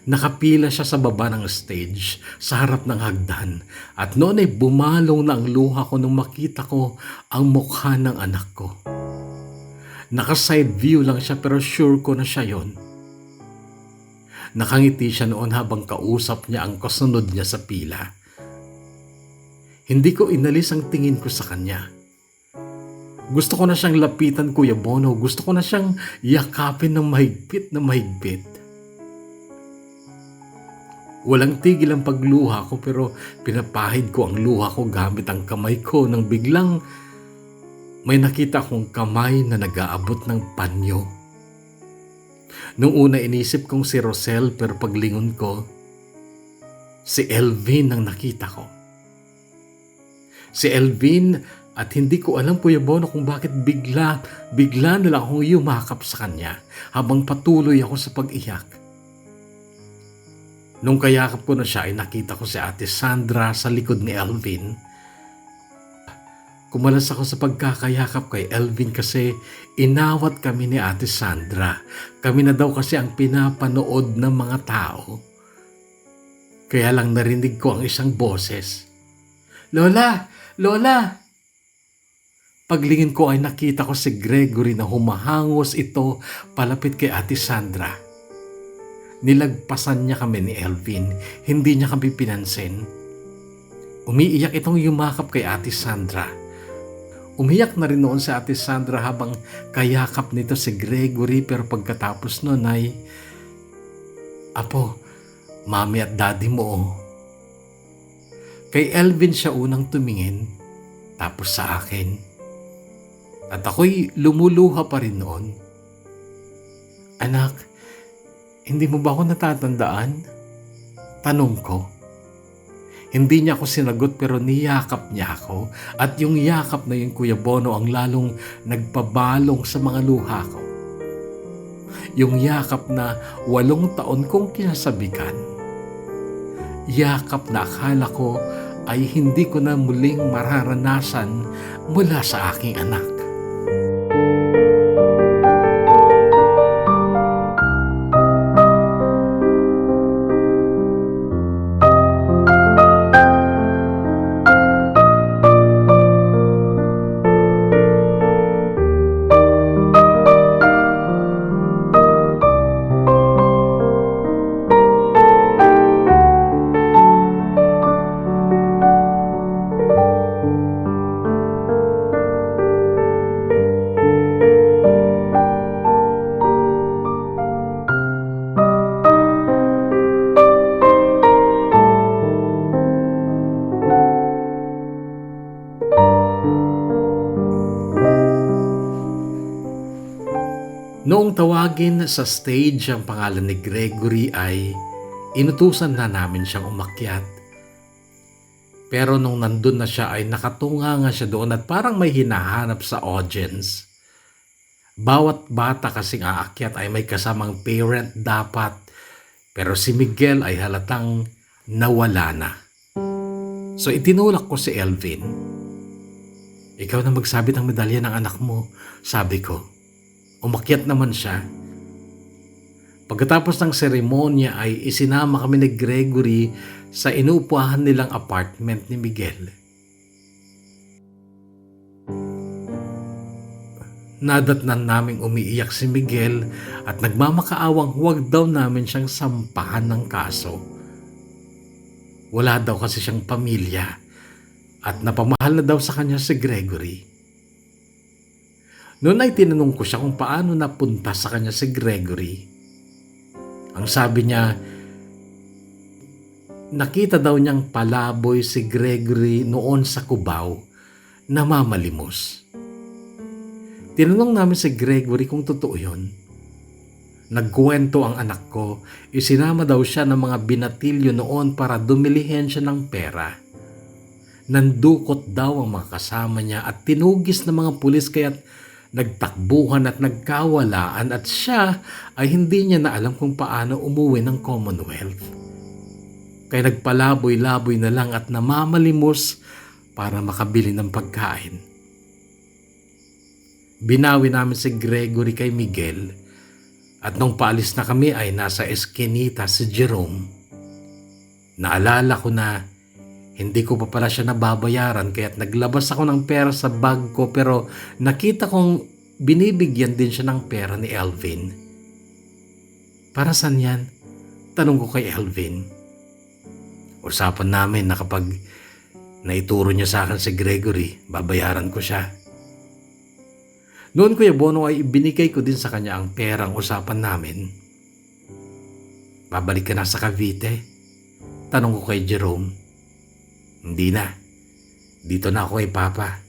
Nakapila siya sa baba ng stage sa harap ng hagdan at noon ay bumalong na ang luha ko nung makita ko ang mukha ng anak ko. Naka-side view lang siya pero sure ko na siya yon. Nakangiti siya noon habang kausap niya ang kasunod niya sa pila. Hindi ko inalis ang tingin ko sa kanya. Gusto ko na siyang lapitan, Kuya Bono. Gusto ko na siyang yakapin ng mahigpit na mahigpit. Walang tigil ang pagluha ko pero pinapahid ko ang luha ko gamit ang kamay ko nang biglang may nakita akong kamay na nag-aabot ng panyo. Nung una inisip kong si Rosel pero paglingon ko, si Elvin ang nakita ko. Si Elvin at hindi ko alam Kuya Bono kung bakit bigla na lang akong yumakap sa kanya habang patuloy ako sa pag-iyak. Nung kayakap ko na siya ay nakita ko si Ate Sandra sa likod ni Elvin. Kumalas ako sa pagkakayakap kay Elvin kasi inawat kami ni Ate Sandra. Kami na daw kasi ang pinapanood ng mga tao. Kaya lang narinig ko ang isang boses. Lola! Lola! Paglingin ko ay nakita ko si Gregory na humahangos ito palapit kay Ate Sandra. Nilagpasan niya kami ni Elvin. Hindi niya kami pinansin. Umiiyak itong yumakap kay Ate Sandra. Umiyak na rin noon si Ate Sandra habang kayakap nito si Gregory pero pagkatapos noon ay, Apo, Mami at Daddy mo oh. Kay Elvin siya unang tumingin, tapos sa akin. At ako'y lumuluha pa rin noon. Anak, hindi mo ba ako natatandaan? Tanong ko. Hindi niya ako sinagot pero niyakap niya ako at yung yakap na yun Kuya Bono ang lalong nagpabalong sa mga luha ko. Yung yakap na 8 taon kong kinasabikan. Yakap na akala ko ay hindi ko na muling mararanasan mula sa aking anak. Noong tawagin sa stage ang pangalan ni Gregory ay inutusan na namin siyang umakyat. Pero nung nandun na siya ay nakatunga nga siya doon at parang may hinahanap sa audience. Bawat bata kasing aakyat ay may kasamang parent dapat, pero si Miguel ay halatang nawala na. So itinulak ko si Elvin. Ikaw na magsabit ng medalya ng anak mo, sabi ko. Umakyat naman siya. Pagkatapos ng seremonya ay isinama kami ni Gregory sa inuupahan nilang apartment ni Miguel. Nadatnan naming umiiyak si Miguel at nagmamakaawang huwag daw namin siyang sampahan ng kaso. Wala daw kasi siyang pamilya at napamahal na daw sa kanya si Gregory. Noon ay tinanong ko siya kung paano napunta sa kanya si Gregory. Ang sabi niya, nakita daw niyang palaboy si Gregory noon sa Cubao na mamalimos. Tinanong namin si Gregory kung totoo yun. Nagkwento ang anak ko, isinama daw siya ng mga binatilyo noon para dumilihin siya ng pera. Nandukot daw ang mga kasama niya at tinugis ng mga pulis kaya't nagtakbuhan at nagkawalaan at siya ay hindi niya na alam kung paano umuwi ng Commonwealth. Kaya nagpalaboy-laboy na lang at namamalimos para makabili ng pagkain. Binawi namin si Gregory kay Miguel at nung paalis na kami ay nasa eskinita si Jerome. Naalala ko na hindi ko pa pala siya nababayaran kaya't naglabas ako ng pera sa bag ko pero nakita kong binibigyan din siya ng pera ni Elvin. Para saan yan? Tanong ko kay Elvin. Usapan namin na kapag naituro niya sa akin si Gregory, babayaran ko siya. Noon Kuya Bono ay ibinigay ko din sa kanya ang perang usapan namin. Babalik ka na sa Cavite? Tanong ko kay Jerome. Hindi na. Dito na ako kay Papa.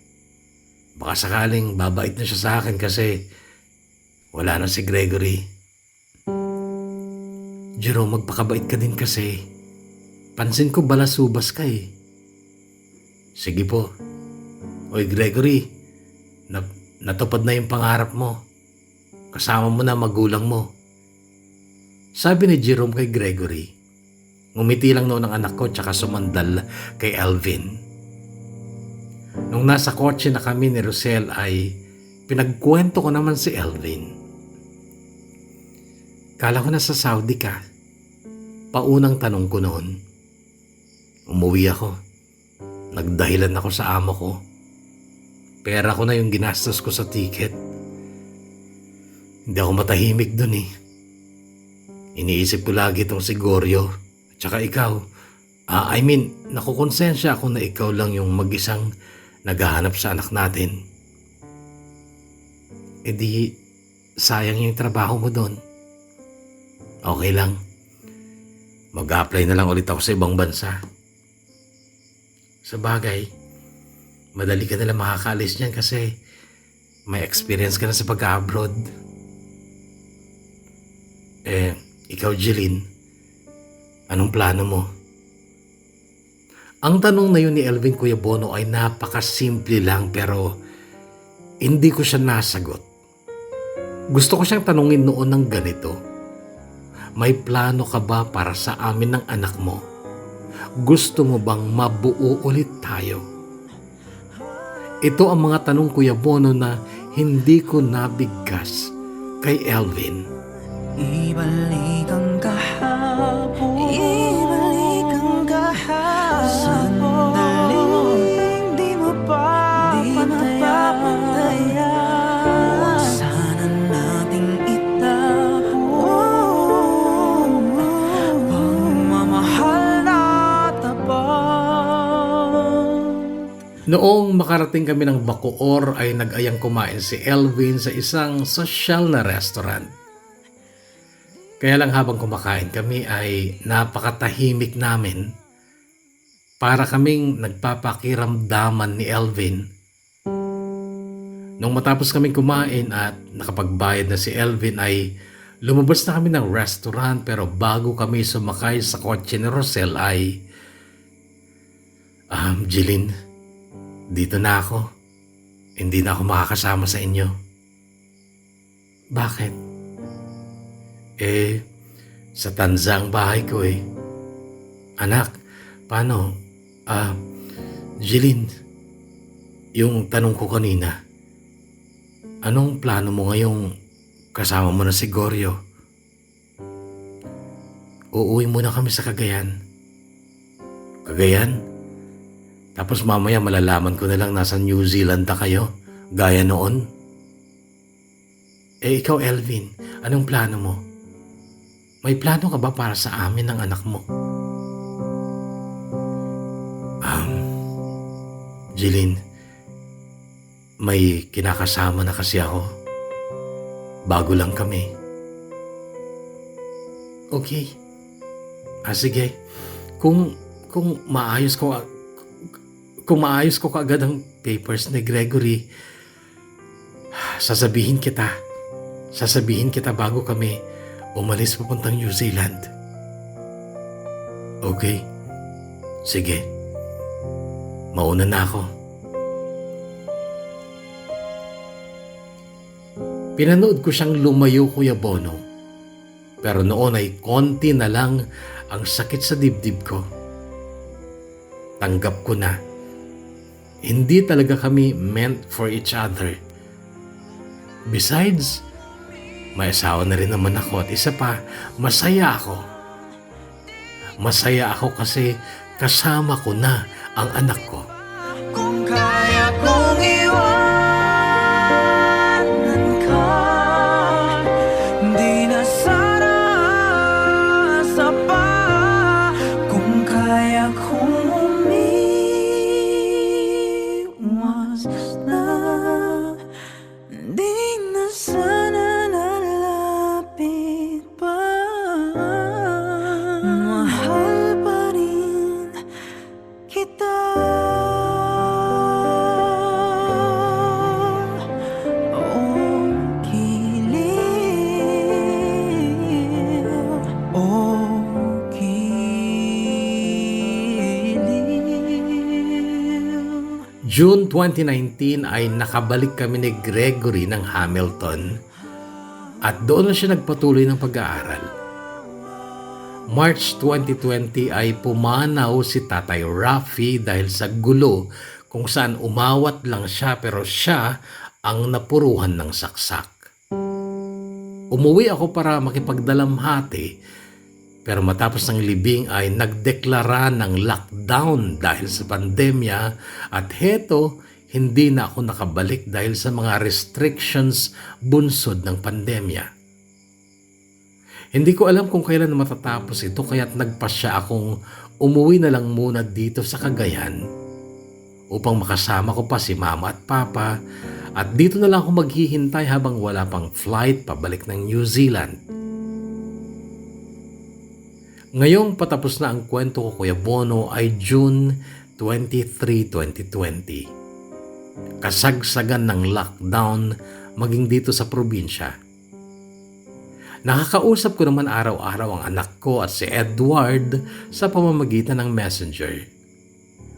Baka sakaling babait na siya sa akin kasi wala na si Gregory. Jerome, magpakabait ka din kasi. Pansin ko balasubas ka eh. Sige po. Oy Gregory, natupad na yung pangarap mo. Kasama mo na magulang mo. Sabi ni Jerome kay Gregory. Ngumiti lang noon ang anak ko tsaka sumandal kay Elvin. Nung nasa kotse na kami ni Rosel ay pinagkwento ko naman si Elvin. Kala ko na sa Saudi ka. Paunang tanong ko noon. Umuwi ako. Nagdahilan ako sa amo ko. Pera ko na yung ginastos ko sa ticket. Hindi ako matahimik dun eh. Iniisip ko lagi itong si Goryo at saka ikaw. Nakukonsensya ako na ikaw lang yung mag-isang naghahanap sa anak natin. E di, sayang yung trabaho mo dun. Okay lang. Mag-apply na lang ulit ako sa ibang bansa. Sa bagay, madali ka nalang makakaalis niyan kasi may experience ka na sa pag-abroad. Ikaw Jeline, anong plano mo? Ang tanong na yun ni Elvin Kuya Bono ay napakasimple lang pero hindi ko siya nasagot. Gusto ko siyang tanungin noon ng ganito. May plano ka ba para sa amin ng anak mo? Gusto mo bang mabuo ulit tayo? Ito ang mga tanong Kuya Bono na hindi ko nabigkas kay Elvin. Ibalik ang kahapon, ibalik ang kahapon, sandaling di mapapatayan. Sana nating itapon pagmamahal na tapat. Noong makarating kami ng Bacoor ay nag-ayang kumain si Elvin sa isang sosyal na restaurant. Kaya lang habang kumakain kami ay napakatahimik namin. Para kaming nagpapakiramdaman ni Elvin. Nung matapos kaming kumain at nakapagbayad na si Elvin ay lumabas na kami ng restaurant pero bago kami sumakay sa kotse ni Rosel ay Jeline, dito na ako. Hindi na ako makakasama sa inyo. Bakit? Sa Tanza ang bahay ko eh. Anak, paano? Jeline, yung tanong ko kanina, anong plano mo ngayong kasama mo na si Goryo? Uuwi muna kami sa Cagayan. Cagayan? Tapos mamaya malalaman ko na lang nasa New Zealand na kayo, gaya noon. Ikaw Elvin, anong plano mo? May plano ka ba para sa amin ng anak mo? Jeline, may kinakasama na kasi ako. Bago lang kami. Okay. Sige. Kung maayos ko kaagad ang papers ni Gregory, sasabihin kita bago kami umalis papuntang New Zealand. Okay? Sige. Mauna na ako. Pinanood ko siyang lumayo, Kuya Bono. Pero noon ay konti na lang ang sakit sa dibdib ko. Tanggap ko na. Hindi talaga kami meant for each other. Besides, may asawa na rin naman ako at isa pa, masaya ako. Masaya ako kasi kasama ko na ang anak ko. Kung kaya kong iwanan ka, di na sana asa pa. Kung kaya kong umiwas na, di na sana lalapit pa. Mahal pa rin kita. June 2019 ay nakabalik kami ni Gregory ng Hamilton at doon na siya nagpatuloy ng pag-aaral. March 2020 ay pumanaw si Tatay Rafi dahil sa gulo kung saan umawat lang siya pero siya ang napuruhan ng saksak. Umuwi ako para makipagdalamhati pero matapos ng libing ay nagdeklara ng lockdown dahil sa pandemya at heto, hindi na ako nakabalik dahil sa mga restrictions bunsod ng pandemya. Hindi ko alam kung kailan matatapos ito kaya't nagpasya akong umuwi na lang muna dito sa Cagayan upang makasama ko pa si Mama at Papa at dito na lang ako maghihintay habang wala pang flight pabalik ng New Zealand. Ngayong patapos na ang kwento ko, Kuya Bono, ay June 23, 2020. Kasagsagan ng lockdown maging dito sa probinsya. Nakakausap ko naman araw-araw ang anak ko at si Edward sa pamamagitan ng Messenger.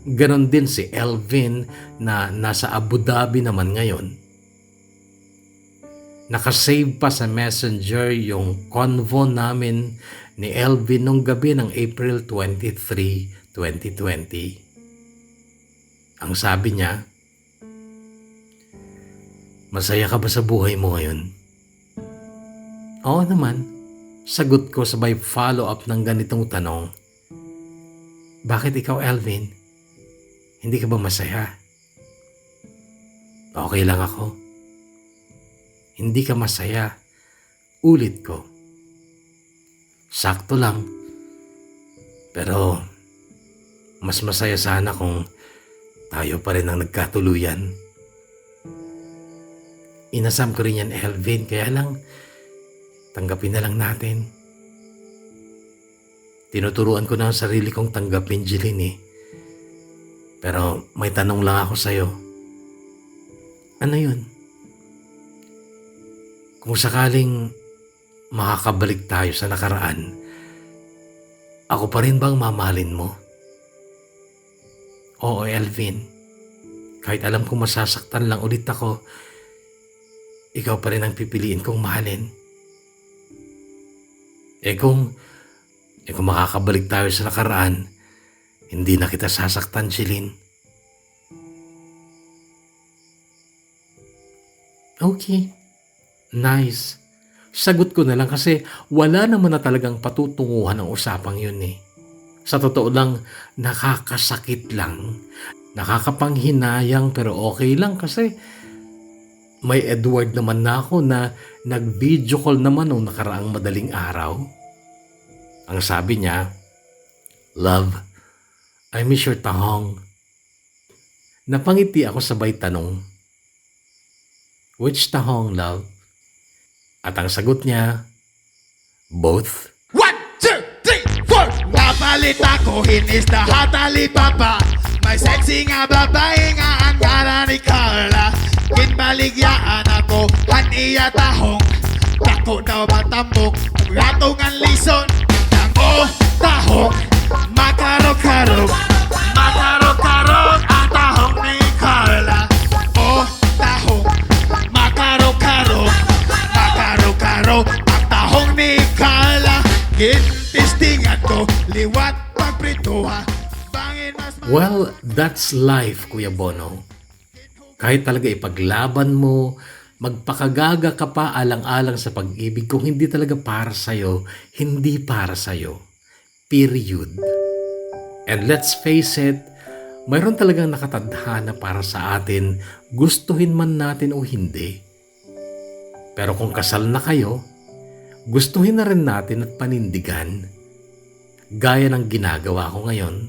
Ganon din si Elvin na nasa Abu Dhabi naman ngayon. Nakasave pa sa Messenger yung convo namin ni Elvin nung gabi ng April 23, 2020. Ang sabi niya, "Masaya ka ba sa buhay mo ngayon?" Oo naman, sagot ko sabay follow-up ng ganitong tanong. Bakit ikaw, Elvin? Hindi ka ba masaya? Okay lang ako. Hindi ka masaya. Ulit ko. Sakto lang. Pero mas masaya sana kung tayo pa rin ang nagkatuluyan. Inasam ko rin yan, Elvin, kaya lang tanggapin na lang natin. Tinuturuan ko na ang sarili kong tanggapin, Jeline. Pero may tanong lang ako sa'yo. Ano yun? Kung sakaling makakabalik tayo sa nakaraan, ako pa rin bang mamahalin mo? Oo, Elvin. Kahit alam kong masasaktan lang ulit ako, ikaw pa rin ang pipiliin kong mahalin. Kung makakabalik tayo sa nakaraan, hindi na kita sasaktan, Jeline. Okay. Nice. Sagot ko na lang kasi wala naman na talagang patutunguhan ang usapang yun eh. Sa totoo lang, nakakasakit lang. Nakakapanghinayang pero okay lang kasi may Edward naman na ako na nag-video call naman nung nakaraang madaling araw. Ang sabi niya, "Love, I miss your tahong." Napangiti ako sabay tanong, "Which tahong, love?" At ang sagot niya, "Both." 1, 2, 3, 4 Napalit ako, hinista hatali papa. May sexy nga babae nga ang gara ni Carla. Kinbaligyaan ako, haniya tahong. Tako daw matambok, ratong ang lison. Tango, tahong, makarok-karok. Makarok-karok ang tahong ni Carla. Oh, tahong, makarok-karok. Makarok-karok ang tahong ni Carla. Gintistingan ko, liwat pagprituha. Bangin mas Well, that's life, Kuya Bono. Kahit talaga ipaglaban mo, magpakagaga ka pa alang-alang sa pag-ibig, kung hindi talaga para sa'yo, hindi para sa'yo. Period. And let's face it, mayroon talagang nakatadhana para sa atin, gustuhin man natin o hindi. Pero kung kasal na kayo, gustuhin na rin natin at panindigan. Gaya ng ginagawa ko ngayon.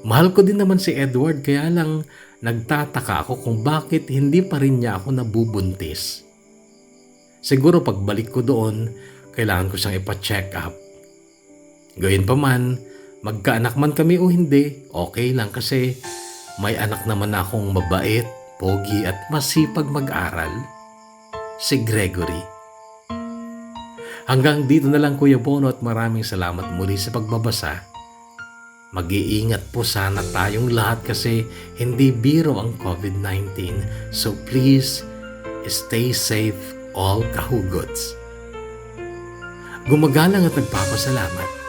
Mahal ko din naman si Edward, kaya lang nagtataka ako kung bakit hindi pa rin niya ako nabubuntis. Siguro pagbalik ko doon, kailangan ko siyang ipa-check up. Gayun pa man, magkaanak man kami o hindi, okay lang kasi may anak naman akong mabait, pogi at masipag mag-aral. Si Gregory. Hanggang dito na lang, Kuya Bono, at maraming salamat muli sa pagbabasa. Mag-iingat po sana tayong lahat kasi hindi biro ang COVID-19. So please, stay safe, all kahugots. Gumagalang at nagpapasalamat.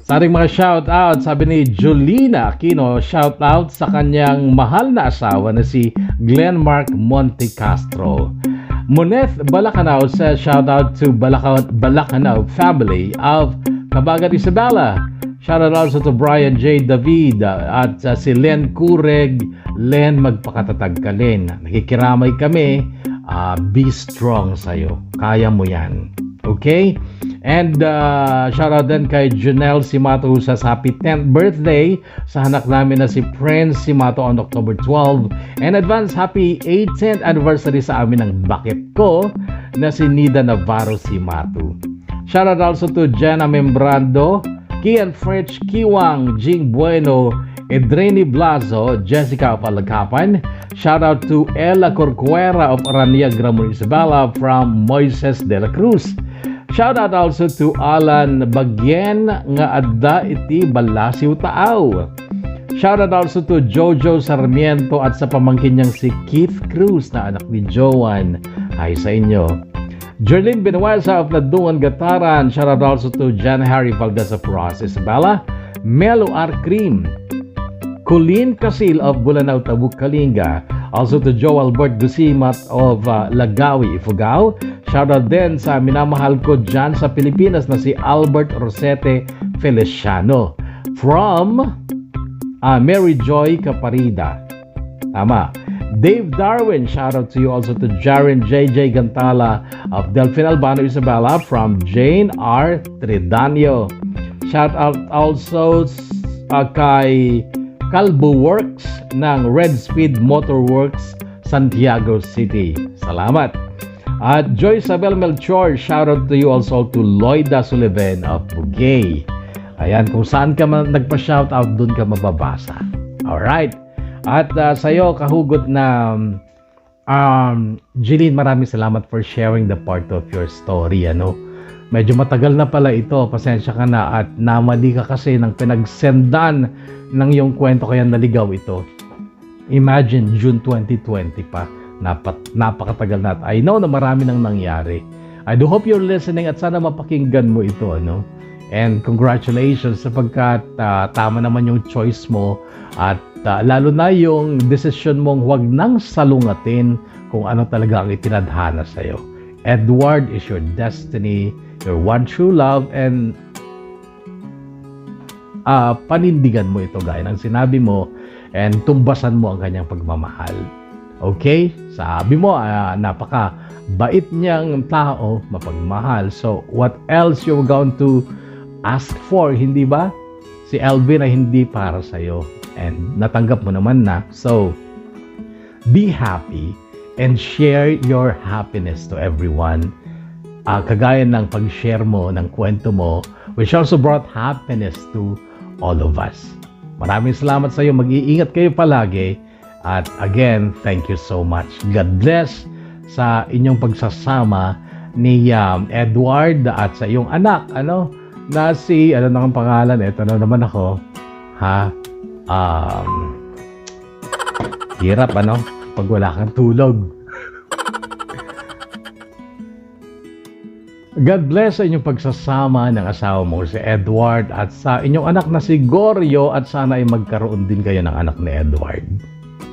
Sa ating mga shoutout, sabi ni Julina Aquino, shoutout sa kanyang mahal na asawa na si Glenmark Monte Castro. Moneth Balacanao says shoutout to Balacanao family of Cabagat Isabela. Shoutout also to Brian J. David at si Len Kureg. Len, magpakatatag ka, Len. Nakikiramay kami. Be strong sa'yo. Kaya mo yan. Okay? And shoutout din kay Janelle Simato who says happy 10th birthday sa anak namin na si Prince Simato on October 12. And advance happy 18th anniversary sa amin ng bakit ko na si Nida Navarro Simato. Shoutout also to Jenna Membrando, Kian French Kiwang, Jing Bueno, Edreni Blazo, Jessica of Alagapan. Shoutout to Ella Corcuera of Arania Gramon Isabela from Moises de la Cruz. Shoutout also to Alan Bagyen nga adda iti Balasiw Taaw. Shoutout also to Jojo Sarmiento at sa pamangkin niyang si Keith Cruz na anak ni Joan. Hi sa inyo. Jerlyn Benuesa of Nadungan Gataran. Shoutout also to John Harry Valdez of Ross Isabela. Melo R. Cream. Colleen Casil of Bulanao, Tabuk, Kalinga. Also to Joe Albert Dusimat of Lagawi, Ifugao. Shoutout din sa minamahal ko dyan sa Pilipinas na si Albert Rosete Feliciano. from Mary Joy Caparida. Tama. Dave Darwin, shout out to you. Also to Jaren JJ Gantala of Delfin Albano Isabela from Jane R. Tridanio. Shout out also kay Calbo Works ng Red Speed Motorworks, Santiago City. Salamat. At Joy Isabel Melchor, shout out to you also to Loida Sullivan of Bugay. Ayan, kung saan ka nagpa-shout out, dun ka mababasa. Alright. At sa'yo, kahugot na Jeline, maraming salamat for sharing the part of your story. Medyo matagal na pala ito. Pasensya ka na at namali ka kasi ng pinagsendan ng iyong kwento kaya naligaw ito. Imagine, June 2020 pa. Napakatagal na. I know na marami nang nangyari. I do hope you're listening at sana mapakinggan mo ito. And congratulations sapagkat tama naman yung choice mo at lalo na yung decision mong huwag nang salungatin kung ano talaga ang itinadhana sa'yo. Edward is your destiny, your one true love, and panindigan mo ito gaya ng sinabi mo and tumbasan mo ang kanyang pagmamahal. Okay? Sabi mo, napaka-bait niyang tao, mapagmahal. So, what else you're going to ask for, hindi ba? Si Elvin ay hindi para sa'yo. And natanggap mo naman na. So, be happy and share your happiness to everyone. Kagaya ng pag-share mo ng kwento mo, which also brought happiness to all of us. Maraming salamat sa iyo. Mag-iingat kayo palagi. At again, thank you so much. God bless sa inyong pagsasama ni Edward at sa iyong anak. Na si, ano na ang pangalan? Ito na naman ako. Hirap, pag wala kang tulog. God bless sa inyong pagsasama ng asawa mo si Edward at sa inyong anak na si Goryo at sana ay magkaroon din kayo ng anak ni Edward.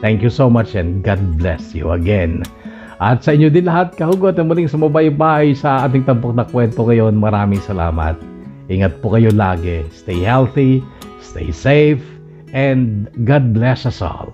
Thank you so much and God bless you again. At sa inyo din lahat, kahugot na muling sumubaybay sa ating tampok na kwento ngayon. Maraming salamat. Ingat po kayo lagi. Stay healthy, stay safe, and God bless us all.